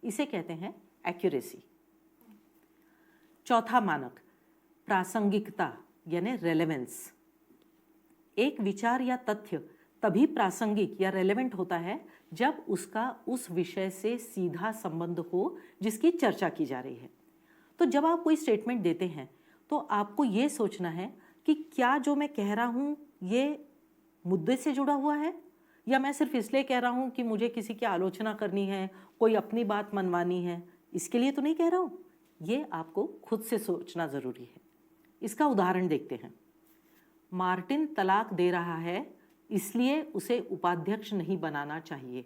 इसे कहते हैं एक्यूरेसी। चौथा मानक, प्रासंगिकता यानी रेलेवेंस। एक विचार या तथ्य तभी प्रासंगिक या रेलेवेंट होता है जब उसका उस विषय से सीधा संबंध हो जिसकी चर्चा की जा रही है। तो जब आप कोई स्टेटमेंट देते हैं तो आपको ये सोचना है कि क्या जो मैं कह रहा हूँ ये मुद्दे से जुड़ा हुआ है, या मैं सिर्फ इसलिए कह रहा हूँ कि मुझे किसी की आलोचना करनी है, कोई अपनी बात मनवानी है, इसके लिए तो नहीं कह रहा हूँ। ये आपको खुद से सोचना ज़रूरी है। इसका उदाहरण देखते हैं। मार्टिन तलाक दे रहा है, इसलिए उसे उपाध्यक्ष नहीं बनाना चाहिए।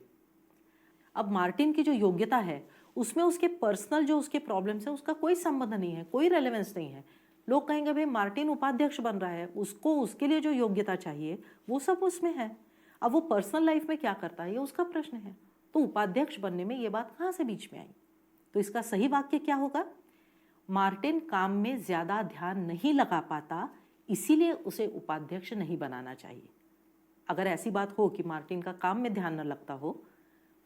अब मार्टिन की जो योग्यता है उसमें उसके पर्सनल जो उसके प्रॉब्लम्स है उसका कोई संबंध नहीं है, कोई रेलेवेंस नहीं है। लोग कहेंगे भाई मार्टिन उपाध्यक्ष बन रहा है, उसको उसके लिए जो योग्यता चाहिए वो सब उसमें है। अब वो पर्सनल लाइफ में क्या करता है ये उसका प्रश्न है। तो उपाध्यक्ष बनने में ये बात कहाँ से बीच में आई? तो इसका सही वाक्य क्या होगा? मार्टिन काम में ज़्यादा ध्यान नहीं लगा पाता, इसीलिए उसे उपाध्यक्ष नहीं बनाना चाहिए। अगर ऐसी बात हो कि मार्टिन का काम में ध्यान न लगता हो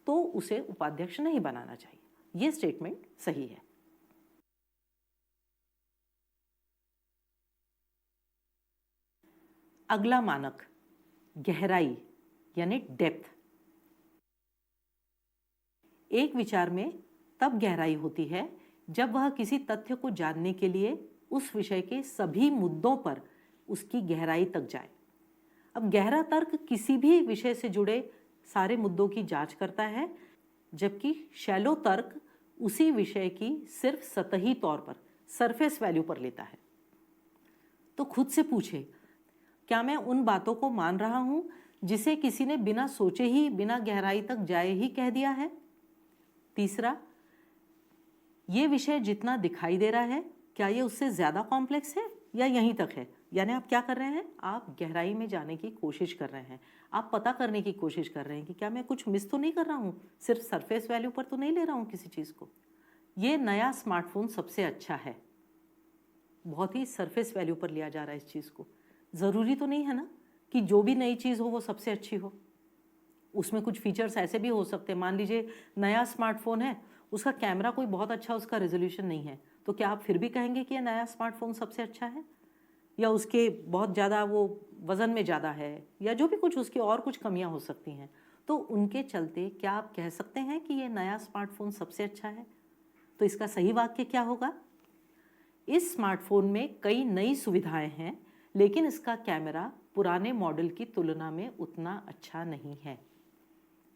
तो उसे उपाध्यक्ष नहीं बनाना चाहिए। ये स्टेटमेंट सही है। अगला मानक, गहराई यानी डेप्थ। एक विचार में तब गहराई होती है जब वह किसी तथ्य को जानने के लिए उस विषय के सभी मुद्दों पर उसकी गहराई तक जाए। अब गहरा तर्क किसी भी विषय से जुड़े सारे मुद्दों की जांच करता है, जबकि शैलो तर्क उसी विषय की सिर्फ सतही तौर पर, सरफेस वैल्यू पर लेता है। तो खुद से पूछे, क्या मैं उन बातों को मान रहा हूं जिसे किसी ने बिना सोचे ही, बिना गहराई तक जाए ही कह दिया है? तीसरा, ये विषय जितना दिखाई दे रहा है क्या ये उससे ज़्यादा कॉम्प्लेक्स है या यहीं तक है? यानी आप क्या कर रहे हैं? आप गहराई में जाने की कोशिश कर रहे हैं। आप पता करने की कोशिश कर रहे हैं कि क्या मैं कुछ मिस तो नहीं कर रहा हूँ, सिर्फ सरफेस वैल्यू पर तो नहीं ले रहा हूँ किसी चीज़ को। ये नया स्मार्टफोन सबसे अच्छा है, बहुत ही सरफेस वैल्यू पर लिया जा रहा है इस चीज़ को। ज़रूरी तो नहीं है ना कि जो भी नई चीज़ हो वो सबसे अच्छी हो। उसमें कुछ फीचर्स ऐसे भी हो सकते हैं। मान लीजिए नया स्मार्टफोन है, उसका कैमरा कोई बहुत अच्छा उसका रेजोल्यूशन नहीं है, तो क्या आप फिर भी कहेंगे कि यह नया स्मार्टफोन सबसे अच्छा है? या उसके बहुत ज़्यादा वो वज़न में ज़्यादा है, या जो भी कुछ उसकी और कुछ कमियां हो सकती हैं, तो उनके चलते क्या आप कह सकते हैं कि ये नया स्मार्टफोन सबसे अच्छा है? तो इसका सही वाक्य क्या होगा? इस स्मार्टफोन में कई नई सुविधाएं हैं, लेकिन इसका कैमरा पुराने मॉडल की तुलना में उतना अच्छा नहीं है।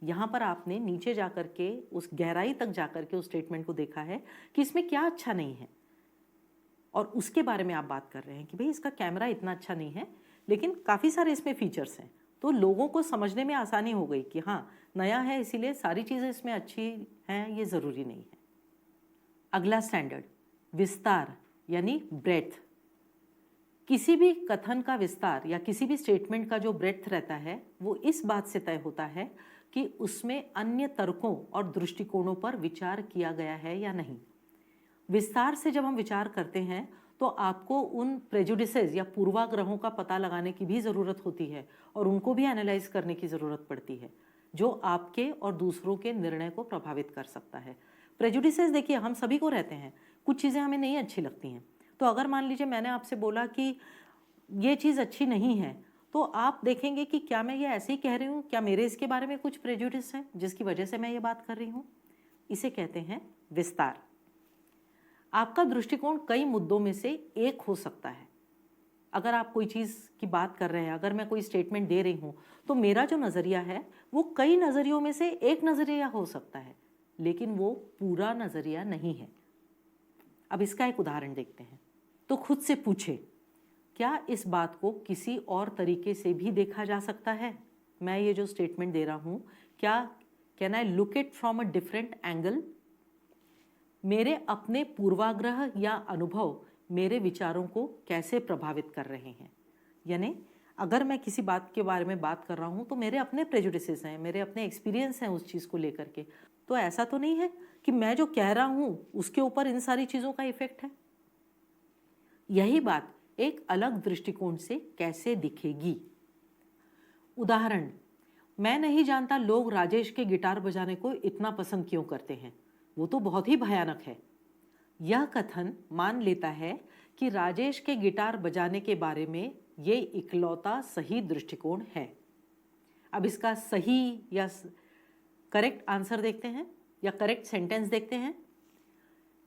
यहाँ पर आपने नीचे जाकर के उस गहराई तक जाकर के उस स्टेटमेंट को देखा है कि इसमें क्या अच्छा नहीं है, और उसके बारे में आप बात कर रहे हैं कि भाई इसका कैमरा इतना अच्छा नहीं है लेकिन काफ़ी सारे इसमें फीचर्स हैं। तो लोगों को समझने में आसानी हो गई कि हाँ, नया है इसीलिए सारी चीज़ें इसमें अच्छी हैं, ये ज़रूरी नहीं है। अगला स्टैंडर्ड, विस्तार यानी ब्रेथ। किसी भी कथन का विस्तार या किसी भी स्टेटमेंट का जो ब्रेथ रहता है वो इस बात से तय होता है कि उसमें अन्य तर्कों और दृष्टिकोणों पर विचार किया गया है या नहीं। विस्तार से जब हम विचार करते हैं तो आपको उन प्रेजुडिसेस या पूर्वाग्रहों का पता लगाने की भी ज़रूरत होती है और उनको भी एनालाइज करने की ज़रूरत पड़ती है, जो आपके और दूसरों के निर्णय को प्रभावित कर सकता है। प्रेजुडिसेस देखिए हम सभी को रहते हैं, कुछ चीज़ें हमें नहीं अच्छी लगती हैं। तो अगर मान लीजिए मैंने आपसे बोला कि ये चीज़ अच्छी नहीं है, तो आप देखेंगे कि क्या मैं ये ऐसे ही कह रही हूँ, क्या मेरे इसके बारे में कुछ प्रेजुडिस है जिसकी वजह से मैं ये बात कर रही हूँ, इसे कहते हैं विस्तार। आपका दृष्टिकोण कई मुद्दों में से एक हो सकता है। अगर आप कोई चीज़ की बात कर रहे हैं, अगर मैं कोई स्टेटमेंट दे रही हूँ, तो मेरा जो नज़रिया है वो कई नज़रियों में से एक नज़रिया हो सकता है, लेकिन वो पूरा नज़रिया नहीं है। अब इसका एक उदाहरण देखते हैं। तो खुद से पूछे, क्या इस बात को किसी और तरीके से भी देखा जा सकता है? मैं ये जो स्टेटमेंट दे रहा हूँ, क्या can I look it from a different angle? मेरे अपने पूर्वाग्रह या अनुभव मेरे विचारों को कैसे प्रभावित कर रहे हैं? यानी अगर मैं किसी बात के बारे में बात कर रहा हूँ तो मेरे अपने प्रेजुडिसेस हैं, मेरे अपने एक्सपीरियंस हैं उस चीज़ को लेकर के। तो ऐसा तो नहीं है कि मैं जो कह रहा हूँ उसके ऊपर इन सारी चीज़ों का इफेक्ट है। यही बात एक अलग दृष्टिकोण से कैसे दिखेगी? उदाहरण, मैं नहीं जानता लोग राजेश के गिटार बजाने को इतना पसंद क्यों करते हैं, वो तो बहुत ही भयानक है। यह कथन मान लेता है कि राजेश के गिटार बजाने के बारे में ये इकलौता सही दृष्टिकोण है। अब इसका सही या करेक्ट आंसर देखते हैं या करेक्ट सेंटेंस देखते हैं।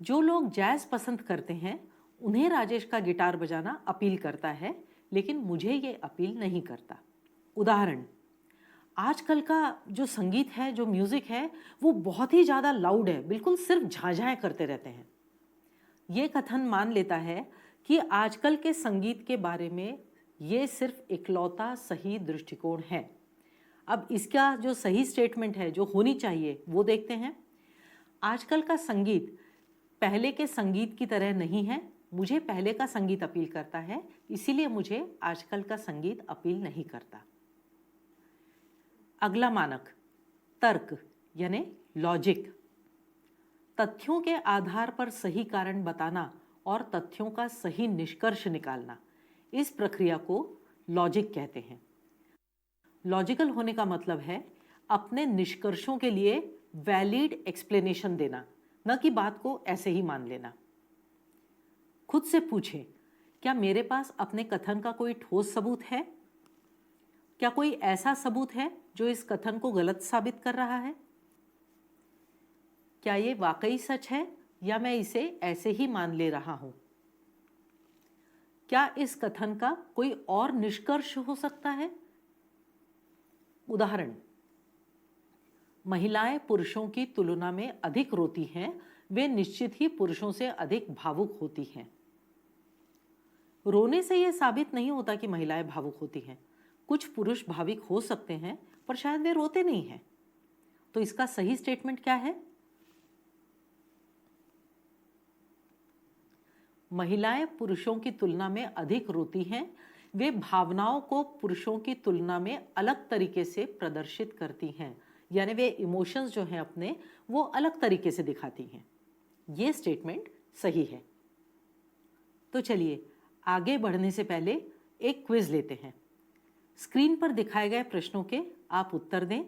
जो लोग जैज़ पसंद करते हैं उन्हें राजेश का गिटार बजाना अपील करता है, लेकिन मुझे ये अपील नहीं करता। उदाहरण, आजकल का जो संगीत है, जो म्यूज़िक है, वो बहुत ही ज़्यादा लाउड है, बिल्कुल सिर्फ झांझाएँ करते रहते हैं। ये कथन मान लेता है कि आजकल के संगीत के बारे में ये सिर्फ इकलौता सही दृष्टिकोण है। अब इसका जो सही स्टेटमेंट है, जो होनी चाहिए, वो देखते हैं। आजकल का संगीत पहले के संगीत की तरह नहीं है। मुझे पहले का संगीत अपील करता है, इसीलिए मुझे आजकल का संगीत अपील नहीं करता। अगला मानक, तर्क यानी लॉजिक। तथ्यों के आधार पर सही कारण बताना और तथ्यों का सही निष्कर्ष निकालना, इस प्रक्रिया को लॉजिक कहते हैं। लॉजिकल होने का मतलब है अपने निष्कर्षों के लिए वैलिड एक्सप्लेनेशन देना, न कि बात को ऐसे ही मान लेना। खुद से पूछें, क्या मेरे पास अपने कथन का कोई ठोस सबूत है? क्या कोई ऐसा सबूत है जो इस कथन को गलत साबित कर रहा है? क्या ये वाकई सच है या मैं इसे ऐसे ही मान ले रहा हूं? क्या इस कथन का कोई और निष्कर्ष हो सकता है? उदाहरण, महिलाएं पुरुषों की तुलना में अधिक रोती हैं, वे निश्चित ही पुरुषों से अधिक भावुक होती हैं। रोने से यह साबित नहीं होता कि महिलाएं भावुक होती हैं। कुछ पुरुष भावुक हो सकते हैं, पर शायद वे रोते नहीं हैं। तो इसका सही स्टेटमेंट क्या है? महिलाएं पुरुषों की तुलना में अधिक रोती हैं, वे भावनाओं को पुरुषों की तुलना में अलग तरीके से प्रदर्शित करती हैं, यानी वे इमोशंस जो हैं अपने, वो अलग तरीके से दिखाती हैं। ये स्टेटमेंट सही है। तो चलिए आगे बढ़ने से पहले एक क्विज लेते हैं। स्क्रीन पर दिखाए गए प्रश्नों के आप उत्तर दें।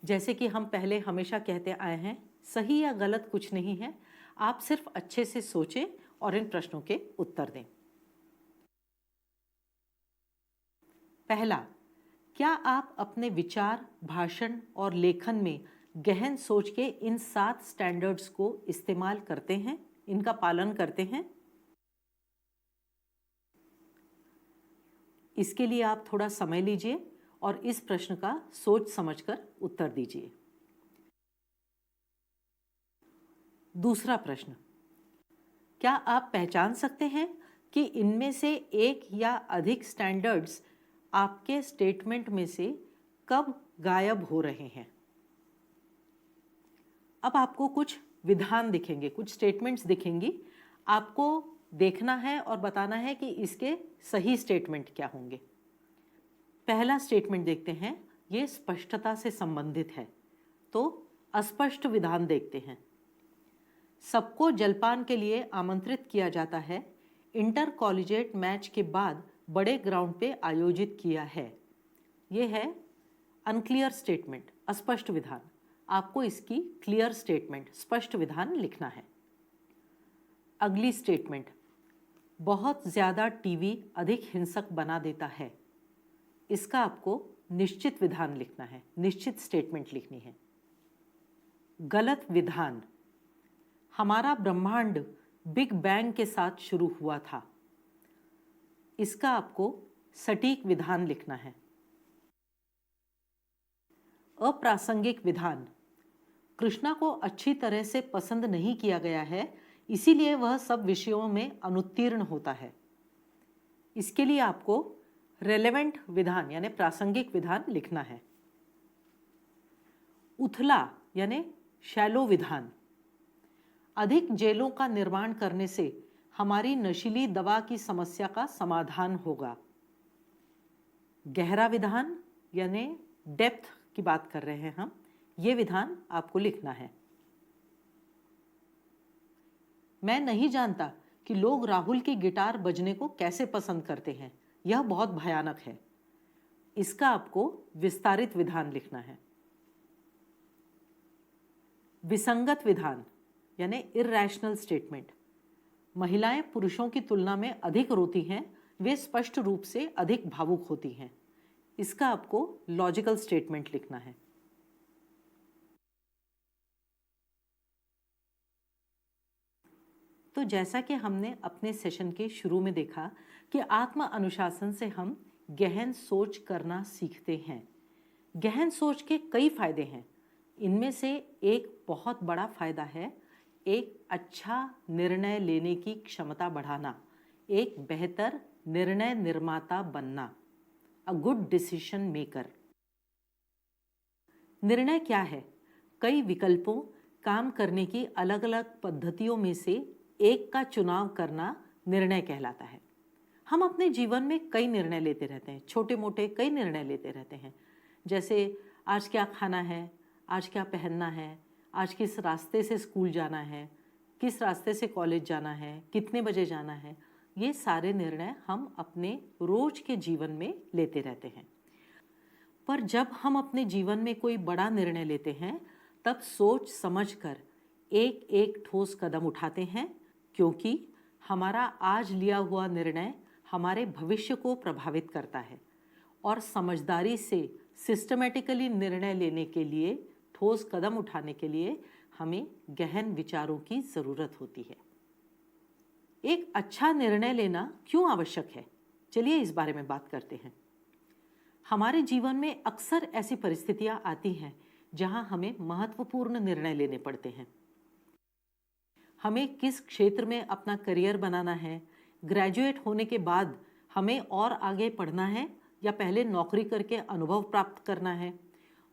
जैसे कि हम पहले हमेशा कहते आए हैं, सही या गलत कुछ नहीं है, आप सिर्फ अच्छे से सोचें और इन प्रश्नों के उत्तर दें। पहला, क्या आप अपने विचार, भाषण और लेखन में गहन सोच के इन 7 स्टैंडर्ड्स को इस्तेमाल करते हैं, इनका पालन करते हैं? इसके लिए आप थोड़ा समय लीजिए और इस प्रश्न का सोच समझकर उत्तर दीजिए। दूसरा प्रश्न, क्या आप पहचान सकते हैं कि इनमें से एक या अधिक स्टैंडर्ड्स आपके स्टेटमेंट में से कब गायब हो रहे हैं? अब आपको कुछ विधान दिखेंगे, कुछ स्टेटमेंट्स दिखेंगी। आपको देखना है और बताना है कि इसके सही स्टेटमेंट क्या होंगे। पहला स्टेटमेंट देखते हैं, ये स्पष्टता से संबंधित है, तो अस्पष्ट विधान देखते हैं। सबको जलपान के लिए आमंत्रित किया जाता है, इंटर कॉलेजिएट मैच के बाद बड़े ग्राउंड पे आयोजित किया है। ये है अनक्लियर स्टेटमेंट, अस्पष्ट विधान। आपको इसकी क्लियर स्टेटमेंट, स्पष्ट विधान लिखना है। अगली स्टेटमेंट, बहुत ज़्यादा टीवी अधिक हिंसक बना देता है। इसका आपको निश्चित विधान लिखना है, निश्चित स्टेटमेंट लिखनी है। गलत विधान, हमारा ब्रह्मांड बिग बैंग के साथ शुरू हुआ था। इसका आपको सटीक विधान लिखना है। अप्रासंगिक विधान। कृष्णा को अच्छी तरह से पसंद नहीं किया गया है, इसीलिए वह सब विषयों में अनुत्तीर्ण होता है। इसके लिए आपको रेलेवेंट विधान यानी प्रासंगिक विधान लिखना है। उथला यानी शैलो विधान। अधिक जेलों का निर्माण करने से हमारी नशीली दवा की समस्या का समाधान होगा। गहरा विधान यानी डेप्थ की बात कर रहे हैं हम, ये विधान आपको लिखना है। मैं नहीं जानता कि लोग राहुल की गिटार बजने को कैसे पसंद करते हैं, यह बहुत भयानक है। इसका आपको विस्तारित विधान लिखना है। विसंगत विधान यानी इरैशनल स्टेटमेंट। महिलाएं पुरुषों की तुलना में अधिक रोती हैं, वे स्पष्ट रूप से अधिक भावुक होती हैं। इसका आपको लॉजिकल स्टेटमेंट लिखना है। तो जैसा कि हमने अपने सेशन के शुरू में देखा कि आत्म अनुशासन से हम गहन सोच करना सीखते हैं। गहन सोच के कई फायदे हैं। इनमें से एक बहुत बड़ा फायदा है एक अच्छा निर्णय लेने की क्षमता बढ़ाना, एक बेहतर निर्णय निर्माता बनना, अ गुड डिसीजन मेकर। निर्णय क्या है? कई विकल्पों, काम करने की अलग अलग पद्धतियों में से एक का चुनाव करना निर्णय कहलाता है। हम अपने जीवन में कई निर्णय लेते रहते हैं, छोटे मोटे कई निर्णय लेते रहते हैं। जैसे आज क्या खाना है, आज क्या पहनना है, आज किस रास्ते से स्कूल जाना है, किस रास्ते से कॉलेज जाना है, कितने बजे जाना है। ये सारे निर्णय हम अपने रोज के जीवन में लेते रहते हैं। पर जब हम अपने जीवन में कोई बड़ा निर्णय लेते हैं तब सोच समझकर एक एक ठोस कदम उठाते हैं, क्योंकि हमारा आज लिया हुआ निर्णय हमारे भविष्य को प्रभावित करता है। और समझदारी से सिस्टमेटिकली निर्णय लेने के लिए, ठोस कदम उठाने के लिए हमें गहन विचारों की ज़रूरत होती है। एक अच्छा निर्णय लेना क्यों आवश्यक है? चलिए इस बारे में बात करते हैं। हमारे जीवन में अक्सर ऐसी परिस्थितियां आती हैं जहां हमें महत्वपूर्ण निर्णय लेने पड़ते हैं। हमें किस क्षेत्र में अपना करियर बनाना है, ग्रेजुएट होने के बाद हमें और आगे पढ़ना है या पहले नौकरी करके अनुभव प्राप्त करना है,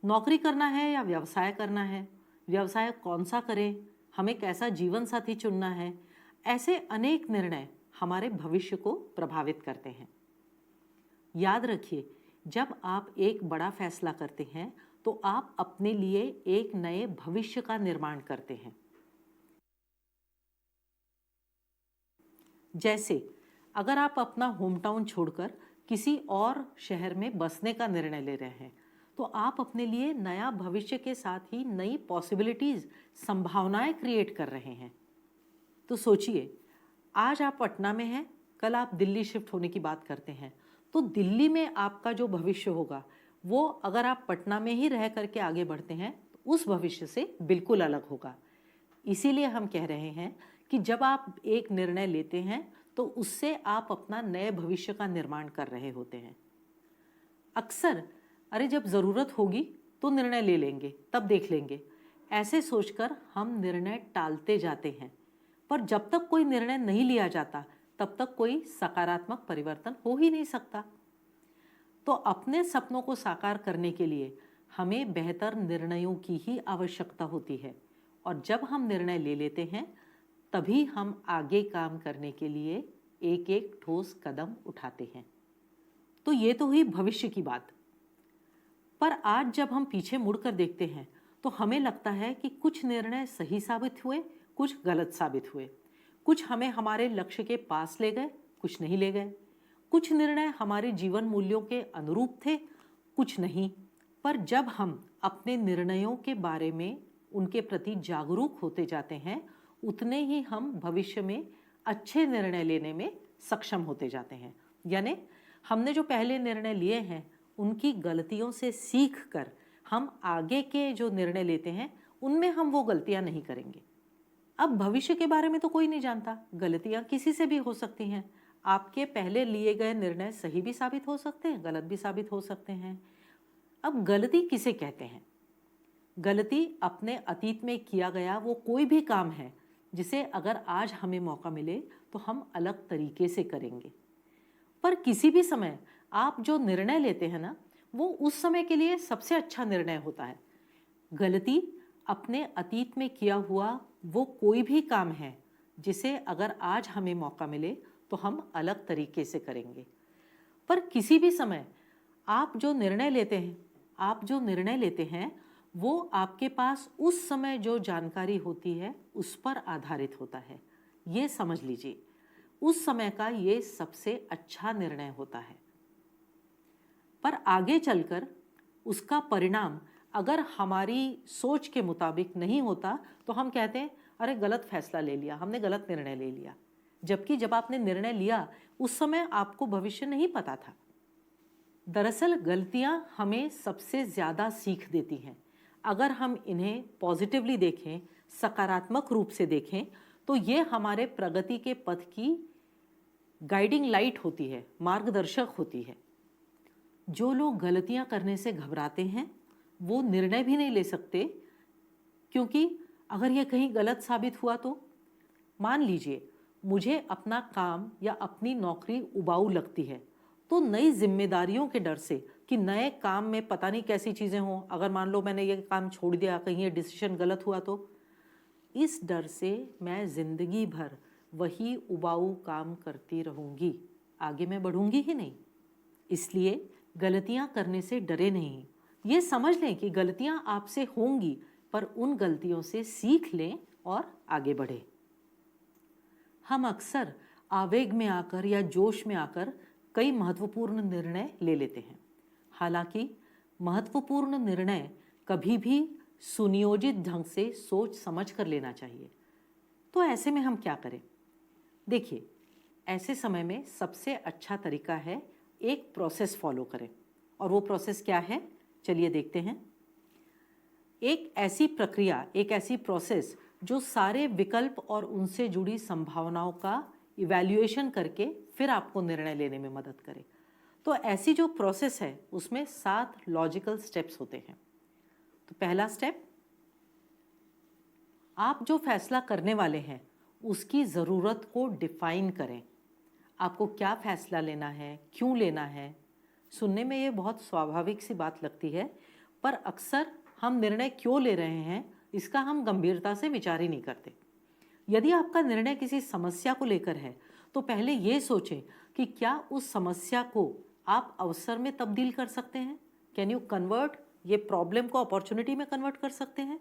नौकरी करना है या व्यवसाय करना है, व्यवसाय कौन सा करें, हमें कैसा जीवन साथी चुनना है। ऐसे अनेक निर्णय हमारे भविष्य को प्रभावित करते हैं। याद रखिए, जब आप एक बड़ा फैसला करते हैं तो आप अपने लिए एक नए भविष्य का निर्माण करते हैं। जैसे अगर आप अपना होम टाउन छोड़कर किसी और शहर में बसने का निर्णय ले रहे हैं तो आप अपने लिए नया भविष्य के साथ ही नई पॉसिबिलिटीज, संभावनाएं क्रिएट कर रहे हैं। तो सोचिए, आज आप पटना में हैं, कल आप दिल्ली शिफ्ट होने की बात करते हैं, तो दिल्ली में आपका जो भविष्य होगा वो अगर आप पटना में ही रह करके आगे बढ़ते हैं तो उस भविष्य से बिल्कुल अलग होगा। इसीलिए हम कह रहे हैं कि जब आप एक निर्णय लेते हैं तो उससे आप अपना नए भविष्य का निर्माण कर रहे होते हैं। अक्सर अरे जब ज़रूरत होगी तो निर्णय ले लेंगे, तब देख लेंगे, ऐसे सोचकर हम निर्णय टालते जाते हैं। पर जब तक कोई निर्णय नहीं लिया जाता तब तक कोई सकारात्मक परिवर्तन हो ही नहीं सकता। तो अपने सपनों को साकार करने के लिए हमें बेहतर निर्णयों की ही आवश्यकता होती है। और जब हम निर्णय ले लेते हैं तभी हम आगे काम करने के लिए एक एक ठोस कदम उठाते हैं। तो ये तो हुई भविष्य की बात। पर आज जब हम पीछे मुड़कर देखते हैं तो हमें लगता है कि कुछ निर्णय सही साबित हुए, कुछ गलत साबित हुए। कुछ हमें हमारे लक्ष्य के पास ले गए, कुछ नहीं ले गए। कुछ निर्णय हमारे जीवन मूल्यों के अनुरूप थे, कुछ नहीं। पर जब हम अपने निर्णयों के बारे में, उनके प्रति जागरूक होते जाते हैं, उतने ही हम भविष्य में अच्छे निर्णय लेने में सक्षम होते जाते हैं। यानी हमने जो पहले निर्णय लिए हैं उनकी गलतियों से सीख कर हम आगे के जो निर्णय लेते हैं उनमें हम वो गलतियां नहीं करेंगे। अब भविष्य के बारे में तो कोई नहीं जानता, गलतियां किसी से भी हो सकती हैं। आपके पहले लिए गए निर्णय सही भी साबित हो सकते हैं, गलत भी साबित हो सकते हैं। अब गलती किसे कहते हैं? गलती अपने अतीत में किया गया वो कोई भी काम है जिसे अगर आज हमें मौका मिले तो हम अलग तरीके से करेंगे। पर किसी भी समय आप जो निर्णय लेते हैं ना, वो उस समय के लिए सबसे अच्छा निर्णय होता है। गलती अपने अतीत में किया हुआ वो कोई भी काम है जिसे अगर आज हमें मौका मिले तो हम अलग तरीके से करेंगे। पर किसी भी समय आप जो निर्णय लेते हैं वो आपके पास उस समय जो जानकारी होती है उस पर आधारित होता है। ये समझ लीजिए, उस समय का ये सबसे अच्छा निर्णय होता है। पर आगे चलकर उसका परिणाम अगर हमारी सोच के मुताबिक नहीं होता तो हम कहते हैं अरे गलत फैसला ले लिया, हमने गलत निर्णय ले लिया। जबकि जब आपने निर्णय लिया उस समय आपको भविष्य नहीं पता था। दरअसल गलतियां हमें सबसे ज़्यादा सीख देती हैं। अगर हम इन्हें पॉजिटिवली देखें, सकारात्मक रूप से देखें, तो ये हमारे प्रगति के पथ की गाइडिंग लाइट होती है, मार्गदर्शक होती है। जो लोग गलतियां करने से घबराते हैं वो निर्णय भी नहीं ले सकते, क्योंकि अगर ये कहीं गलत साबित हुआ तो। मान लीजिए मुझे अपना काम या अपनी नौकरी उबाऊ लगती है, तो नई जिम्मेदारियों के डर से कि नए काम में पता नहीं कैसी चीज़ें हों, अगर मान लो मैंने ये काम छोड़ दिया, कहीं ये डिसीजन गलत हुआ तो, इस डर से मैं जिंदगी भर वही उबाऊ काम करती रहूँगी, आगे मैं बढ़ूँगी ही नहीं। इसलिए गलतियाँ करने से डरे नहीं। ये समझ लें कि गलतियाँ आपसे होंगी, पर उन गलतियों से सीख लें और आगे बढ़ें। हम अक्सर आवेग में आकर या जोश में आकर कई महत्वपूर्ण निर्णय ले लेते हैं। हालांकि महत्वपूर्ण निर्णय कभी भी सुनियोजित ढंग से सोच समझ कर लेना चाहिए। तो ऐसे में हम क्या करें? देखिए, ऐसे समय में सबसे अच्छा तरीका है एक प्रोसेस फॉलो करें। और वो प्रोसेस क्या है, चलिए देखते हैं। एक ऐसी प्रोसेस जो सारे विकल्प और उनसे जुड़ी संभावनाओं का इवैल्यूएशन करके फिर आपको निर्णय लेने में मदद करे। तो ऐसी जो प्रोसेस है उसमें 7 लॉजिकल स्टेप्स होते हैं। तो पहला स्टेप, आप जो फैसला करने वाले हैं उसकी ज़रूरत को डिफाइन करें। आपको क्या फैसला लेना है, क्यों लेना है। सुनने में ये बहुत स्वाभाविक सी बात लगती है, पर अक्सर हम निर्णय क्यों ले रहे हैं इसका हम गंभीरता से विचार ही नहीं करते। यदि आपका निर्णय किसी समस्या को लेकर है तो पहले ये सोचें कि क्या उस समस्या को आप अवसर में तब्दील कर सकते हैं। कैन यू कन्वर्ट ये प्रॉब्लम को अपॉर्चुनिटी में कन्वर्ट कर सकते हैं।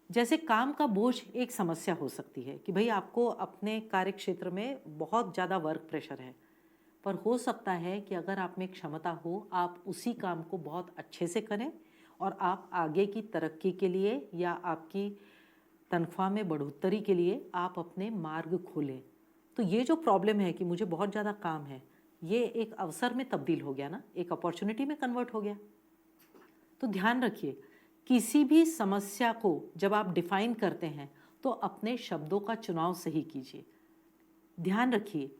जैसे काम का बोझ एक समस्या हो सकती है कि भाई आपको अपने कार्य क्षेत्र में बहुत ज़्यादा वर्क प्रेशर है, पर हो सकता है कि अगर आप में क्षमता हो आप उसी काम को बहुत अच्छे से करें और आप आगे की तरक्की के लिए या आपकी तनख्वाह में बढ़ोतरी के लिए आप अपने मार्ग खोलें। तो ये जो प्रॉब्लम है कि मुझे बहुत ज़्यादा काम है, ये एक अवसर में तब्दील हो गया ना, एक अपॉर्चुनिटी में कन्वर्ट हो गया। तो ध्यान रखिए, किसी भी समस्या को जब आप डिफाइन करते हैं तो अपने शब्दों का चुनाव सही कीजिए। ध्यान रखिए,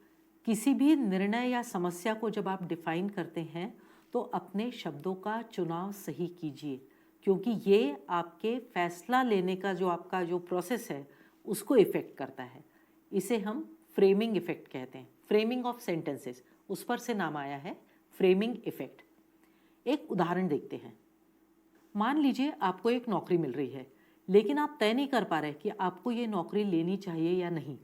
किसी भी निर्णय या समस्या को जब आप डिफाइन करते हैं तो अपने शब्दों का चुनाव सही कीजिए, क्योंकि ये आपके फैसला लेने का जो आपका जो प्रोसेस है उसको इफ़ेक्ट करता है। इसे हम फ्रेमिंग इफ़ेक्ट कहते हैं, फ्रेमिंग ऑफ सेंटेंसेस, उस पर से नाम आया है फ्रेमिंग इफ़ेक्ट। एक उदाहरण देखते हैं। मान लीजिए आपको एक नौकरी मिल रही है, लेकिन आप तय नहीं कर पा रहे कि आपको ये नौकरी लेनी चाहिए या नहीं।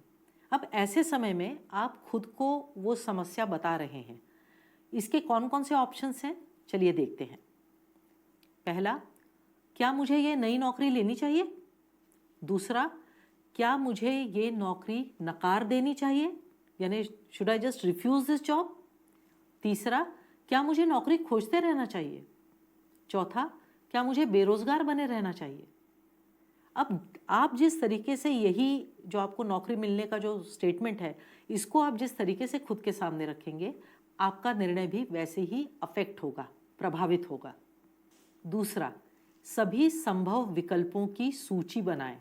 अब ऐसे समय में आप खुद को वो समस्या बता रहे हैं। इसके कौन कौन से ऑप्शंस हैं, चलिए देखते हैं। पहला, क्या मुझे ये नई नौकरी लेनी चाहिए। दूसरा, क्या मुझे ये नौकरी नकार देनी चाहिए, यानी should I just refuse this job. तीसरा, क्या मुझे नौकरी खोजते रहना चाहिए। चौथा, क्या मुझे बेरोजगार बने रहना चाहिए। अब आप जिस तरीके से यही जो आपको नौकरी मिलने का जो स्टेटमेंट है, इसको आप जिस तरीके से खुद के सामने रखेंगे, आपका निर्णय भी वैसे ही अफेक्ट होगा, प्रभावित होगा। दूसरा, सभी संभव विकल्पों की सूची बनाएं।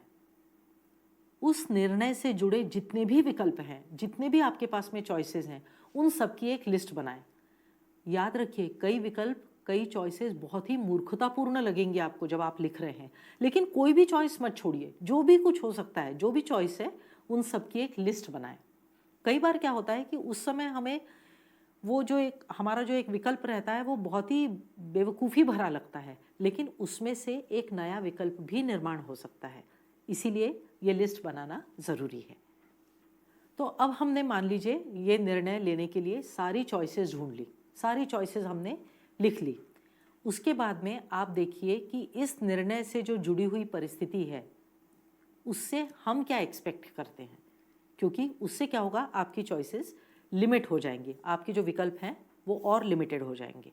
उस निर्णय से जुड़े जितने भी विकल्प हैं, जितने भी आपके पास में चॉइसेस हैं, उन सब की एक लिस्ट बनाएं। याद रखिए, कई विकल्प, कई चॉइसेस बहुत ही मूर्खतापूर्ण लगेंगे आपको जब आप लिख रहे हैं, लेकिन कोई भी चॉइस मत छोड़िए। जो भी कुछ हो सकता है, जो भी चॉइस है, उन सब की एक लिस्ट बनाएं। कई बार क्या होता है कि उस समय हमें वो जो एक हमारा जो एक विकल्प रहता है वो बहुत ही बेवकूफ़ी भरा लगता है, लेकिन उसमें से एक नया विकल्प भी निर्माण हो सकता है। इसीलिए ये लिस्ट बनाना ज़रूरी है। तो अब हमने, मान लीजिए, ये निर्णय लेने के लिए सारी चॉइसेस ढूंढ ली, सारी चॉइसेस हमने लिख ली। उसके बाद में आप देखिए कि इस निर्णय से जो जुड़ी हुई परिस्थिति है उससे हम क्या एक्सपेक्ट करते हैं, क्योंकि उससे क्या होगा, आपकी चॉइसेस लिमिट हो जाएंगी, आपके जो विकल्प हैं वो और लिमिटेड हो जाएंगे।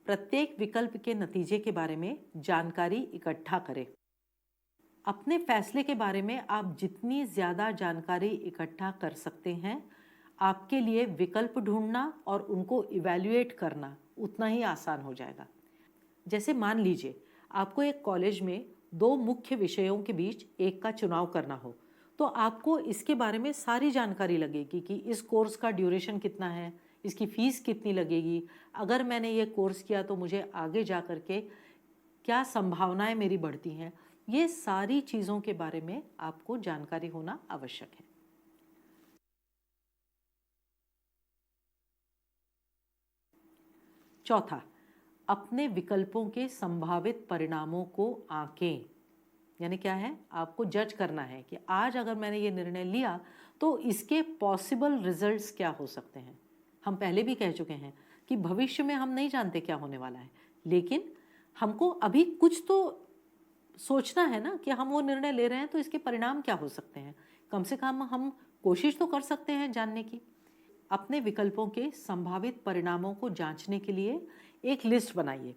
प्रत्येक विकल्प के नतीजे के बारे में जानकारी इकट्ठा करें। अपने फैसले के बारे में आप जितनी ज़्यादा जानकारी इकट्ठा कर सकते हैं, आपके लिए विकल्प ढूंढना और उनको इवैल्यूएट करना उतना ही आसान हो जाएगा। जैसे मान लीजिए आपको एक कॉलेज में दो मुख्य विषयों के बीच एक का चुनाव करना हो, तो आपको इसके बारे में सारी जानकारी लगेगी कि इस कोर्स का ड्यूरेशन कितना है, इसकी फ़ीस कितनी लगेगी, अगर मैंने ये कोर्स किया तो मुझे आगे जा कर के क्या संभावनाएं मेरी बढ़ती हैं। ये सारी चीज़ों के बारे में आपको जानकारी होना आवश्यक है। चौथा, अपने विकल्पों के संभावित परिणामों को आंकें। यानी क्या है, आपको जज करना है कि आज अगर मैंने ये निर्णय लिया तो इसके पॉसिबल रिजल्ट्स क्या हो सकते हैं। हम पहले भी कह चुके हैं कि भविष्य में हम नहीं जानते क्या होने वाला है, लेकिन हमको अभी कुछ तो सोचना है ना कि हम वो निर्णय ले रहे हैं तो इसके परिणाम क्या हो सकते हैं। कम से कम हम कोशिश तो कर सकते हैं जानने की। अपने विकल्पों के संभावित परिणामों को जांचने के लिए एक लिस्ट बनाइए।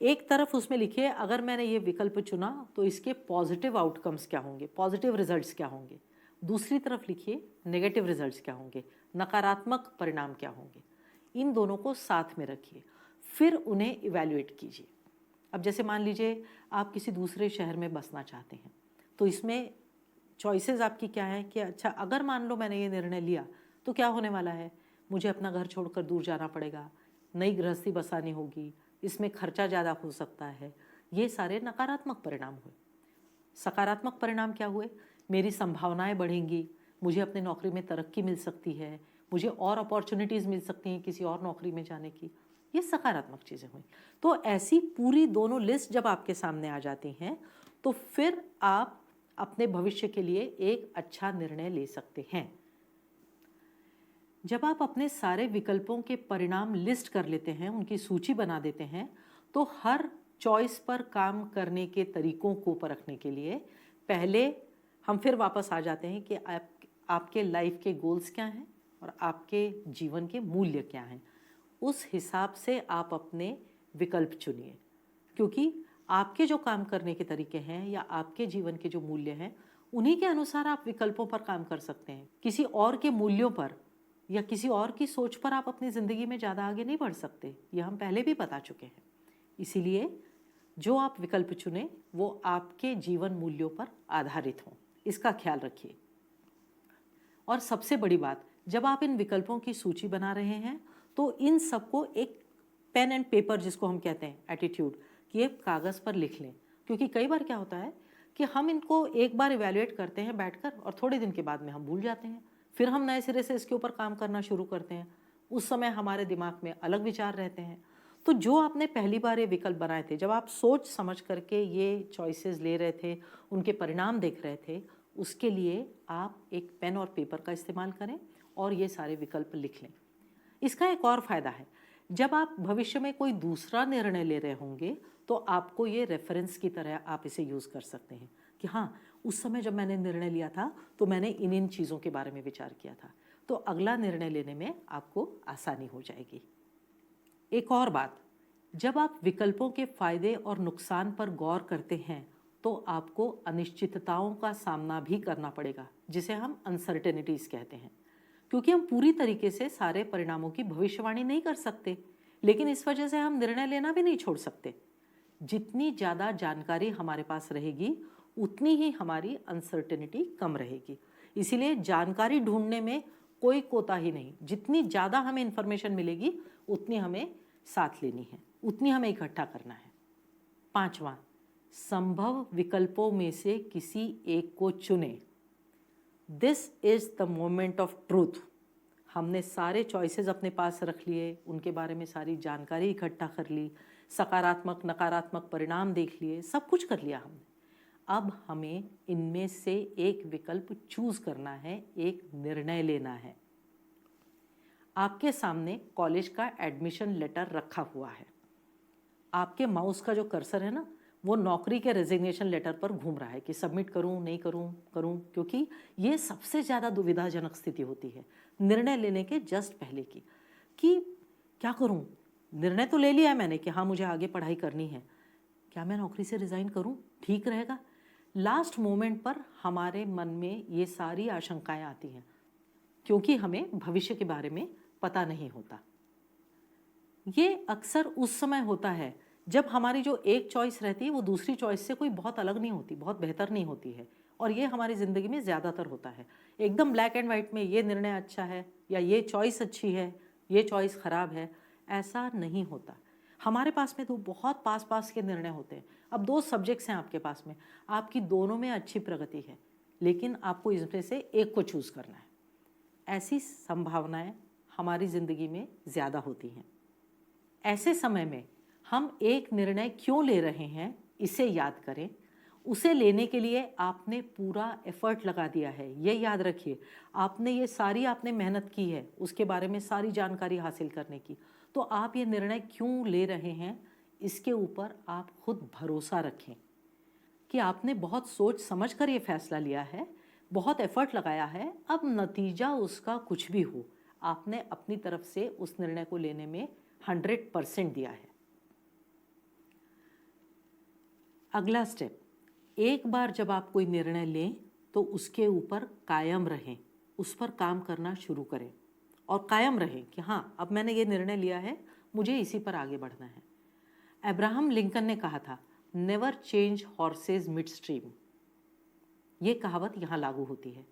एक तरफ उसमें लिखिए, अगर मैंने ये विकल्प चुना तो इसके पॉजिटिव आउटकम्स क्या होंगे, पॉजिटिव रिजल्ट्स क्या होंगे। दूसरी तरफ लिखिए, नेगेटिव रिजल्ट्स क्या होंगे, नकारात्मक परिणाम क्या होंगे। इन दोनों को साथ में रखिए, फिर उन्हें इवैल्यूएट कीजिए। अब जैसे मान लीजिए आप किसी दूसरे शहर में बसना चाहते हैं, तो इसमें चॉइसेस आपकी क्या है कि अच्छा, अगर मान लो मैंने ये निर्णय लिया तो क्या होने वाला है, मुझे अपना घर छोड़कर दूर जाना पड़ेगा, नई गृहस्थी बसानी होगी, इसमें खर्चा ज़्यादा हो सकता है। ये सारे नकारात्मक परिणाम हुए। सकारात्मक परिणाम क्या हुए, मेरी संभावनाएं बढ़ेंगी, मुझे अपनी नौकरी में तरक्की मिल सकती है, मुझे और अपॉर्चुनिटीज़ मिल सकती हैं किसी और नौकरी में जाने की। ये सकारात्मक चीज़ें हुई। तो ऐसी पूरी दोनों लिस्ट जब आपके सामने आ जाती हैं तो फिर आप अपने भविष्य के लिए एक अच्छा निर्णय ले सकते हैं। जब आप अपने सारे विकल्पों के परिणाम लिस्ट कर लेते हैं, उनकी सूची बना देते हैं, तो हर चॉइस पर काम करने के तरीकों को परखने के लिए पहले हम फिर वापस आ जाते हैं कि आपके लाइफ के गोल्स क्या हैं और आपके जीवन के मूल्य क्या हैं। उस हिसाब से आप अपने विकल्प चुनिए, क्योंकि आपके जो काम करने के तरीके हैं या आपके जीवन के जो मूल्य हैं, उन्हीं के अनुसार आप विकल्पों पर काम कर सकते हैं। किसी और के मूल्यों पर या किसी और की सोच पर आप अपनी ज़िंदगी में ज़्यादा आगे नहीं बढ़ सकते, यह हम पहले भी बता चुके हैं। इसीलिए जो आप विकल्प चुनें वो आपके जीवन मूल्यों पर आधारित हों, इसका ख्याल रखिए। और सबसे बड़ी बात, जब आप इन विकल्पों की सूची बना रहे हैं तो इन सबको एक पेन एंड पेपर, जिसको हम कहते हैं एटीट्यूड, कि एक कागज़ पर लिख लें। क्योंकि कई बार क्या होता है कि हम इनको एक बार इवैल्यूएट करते हैं बैठकर और थोड़े दिन के बाद में हम भूल जाते हैं, फिर हम नए सिरे से इसके ऊपर काम करना शुरू करते हैं। उस समय हमारे दिमाग में अलग विचार रहते हैं। तो जो आपने पहली बार ये विकल्प बनाए थे, जब आप सोच समझ करके ये चॉइसेस ले रहे थे, उनके परिणाम देख रहे थे, उसके लिए आप एक पेन और पेपर का इस्तेमाल करें और ये सारे विकल्प लिख लें। इसका एक और फ़ायदा है, जब आप भविष्य में कोई दूसरा निर्णय ले रहे होंगे तो आपको ये रेफरेंस की तरह आप इसे यूज़ कर सकते हैं कि हाँ, उस समय जब मैंने निर्णय लिया था तो मैंने इन चीज़ों के बारे में विचार किया था, तो अगला निर्णय लेने में आपको आसानी हो जाएगी। एक और बात, जब आप विकल्पों के फायदे और नुकसान पर गौर करते हैं तो आपको अनिश्चितताओं का सामना भी करना पड़ेगा, जिसे हम अनसर्टेनिटीज़ कहते हैं। क्योंकि हम पूरी तरीके से सारे परिणामों की भविष्यवाणी नहीं कर सकते, लेकिन इस वजह से हम निर्णय लेना भी नहीं छोड़ सकते। जितनी ज़्यादा जानकारी हमारे पास रहेगी उतनी ही हमारी अनसर्टेनिटी कम रहेगी। इसीलिए जानकारी ढूंढने में कोई कोताही नहीं। जितनी ज़्यादा हमें इन्फॉर्मेशन मिलेगी उतनी हमें साथ लेनी है, उतनी हमें इकट्ठा करना है। 5वां, संभव विकल्पों में से किसी एक को चुनें। This is the moment of truth. हमने सारे चॉइसेस अपने पास रख लिए, उनके बारे में सारी जानकारी इकट्ठा कर ली, सकारात्मक नकारात्मक परिणाम देख लिए, सब कुछ कर लिया हमने। अब हमें इनमें से एक विकल्प चूज करना है, एक निर्णय लेना है। आपके सामने कॉलेज का एडमिशन लेटर रखा हुआ है। आपके माउस का जो कर्सर है ना, वो नौकरी के रेजिग्नेशन लेटर पर घूम रहा है कि सबमिट करूं नहीं करूं, क्योंकि ये सबसे ज़्यादा दुविधाजनक स्थिति होती है निर्णय लेने के जस्ट पहले की, कि क्या करूं। निर्णय तो ले लिया है मैंने कि हाँ मुझे आगे पढ़ाई करनी है, क्या मैं नौकरी से रिज़ाइन करूं, ठीक रहेगा। लास्ट मोमेंट पर हमारे मन में ये सारी आशंकाएं आती हैं, क्योंकि हमें भविष्य के बारे में पता नहीं होता। ये अक्सर उस समय होता है जब हमारी जो एक चॉइस रहती है वो दूसरी चॉइस से कोई बहुत अलग नहीं होती, बहुत बेहतर नहीं होती है, और ये हमारी ज़िंदगी में ज़्यादातर होता है। एकदम ब्लैक एंड वाइट में ये निर्णय अच्छा है या ये चॉइस अच्छी है, ये चॉइस ख़राब है, ऐसा नहीं होता। हमारे पास में तो बहुत पास के निर्णय होते हैं। अब 2 सब्जेक्ट्स हैं आपके पास में, आपकी दोनों में अच्छी प्रगति है, लेकिन आपको इसमें से एक को चूज़ करना है। ऐसी संभावनाएं हमारी ज़िंदगी में ज़्यादा होती हैं। ऐसे समय में हम एक निर्णय क्यों ले रहे हैं इसे याद करें। उसे लेने के लिए आपने पूरा एफर्ट लगा दिया है, ये याद रखिए। आपने ये सारी मेहनत की है उसके बारे में सारी जानकारी हासिल करने की, तो आप ये निर्णय क्यों ले रहे हैं इसके ऊपर आप खुद भरोसा रखें कि आपने बहुत सोच समझ कर ये फैसला लिया है, बहुत एफर्ट लगाया है। अब नतीजा उसका कुछ भी हो, आपने अपनी तरफ से उस निर्णय को लेने में 100% दिया है। अगला स्टेप, एक बार जब आप कोई निर्णय लें तो उसके ऊपर कायम रहें, उस पर काम करना शुरू करें और कायम रहें कि हाँ अब मैंने ये निर्णय लिया है, मुझे इसी पर आगे बढ़ना है। अब्राहम लिंकन ने कहा था, never change horse's mid stream. ये कहावत यहाँ लागू होती है।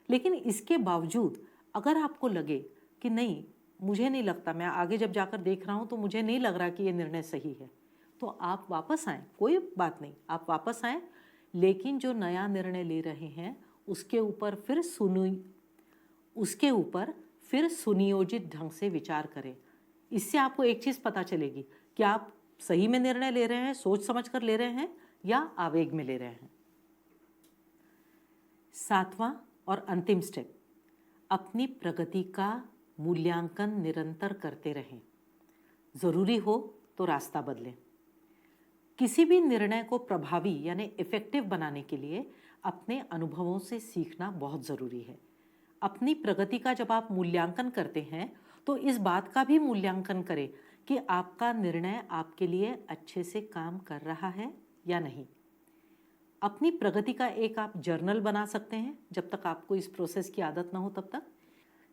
लेकिन इसके बावजूद अगर आपको लगे कि नहीं, मुझे नहीं लगता, मैं आगे जब जाकर देख रहा हूँ तो मुझे नहीं लग रहा कि ये निर्णय सही है, तो आप वापस आएँ, कोई बात नहीं, आप वापस आएँ, लेकिन जो नया निर्णय ले रहे हैं उसके ऊपर फिर सुनियोजित ढंग से विचार करें। इससे आपको एक चीज़ पता चलेगी कि आप सही में निर्णय ले रहे हैं, सोच समझ कर ले रहे हैं, या आवेग में ले रहे हैं। 7वां और अंतिम स्टेप, अपनी प्रगति का मूल्यांकन निरंतर करते रहें। ज़रूरी हो तो रास्ता बदलें। किसी भी निर्णय को प्रभावी यानी इफ़ेक्टिव बनाने के लिए अपने अनुभवों से सीखना बहुत ज़रूरी है। अपनी प्रगति का जब आप मूल्यांकन करते हैं तो इस बात का भी मूल्यांकन करें कि आपका निर्णय आपके लिए अच्छे से काम कर रहा है या नहीं। अपनी प्रगति का एक आप जर्नल बना सकते हैं, जब तक आपको इस प्रोसेस की आदत ना हो तब तक।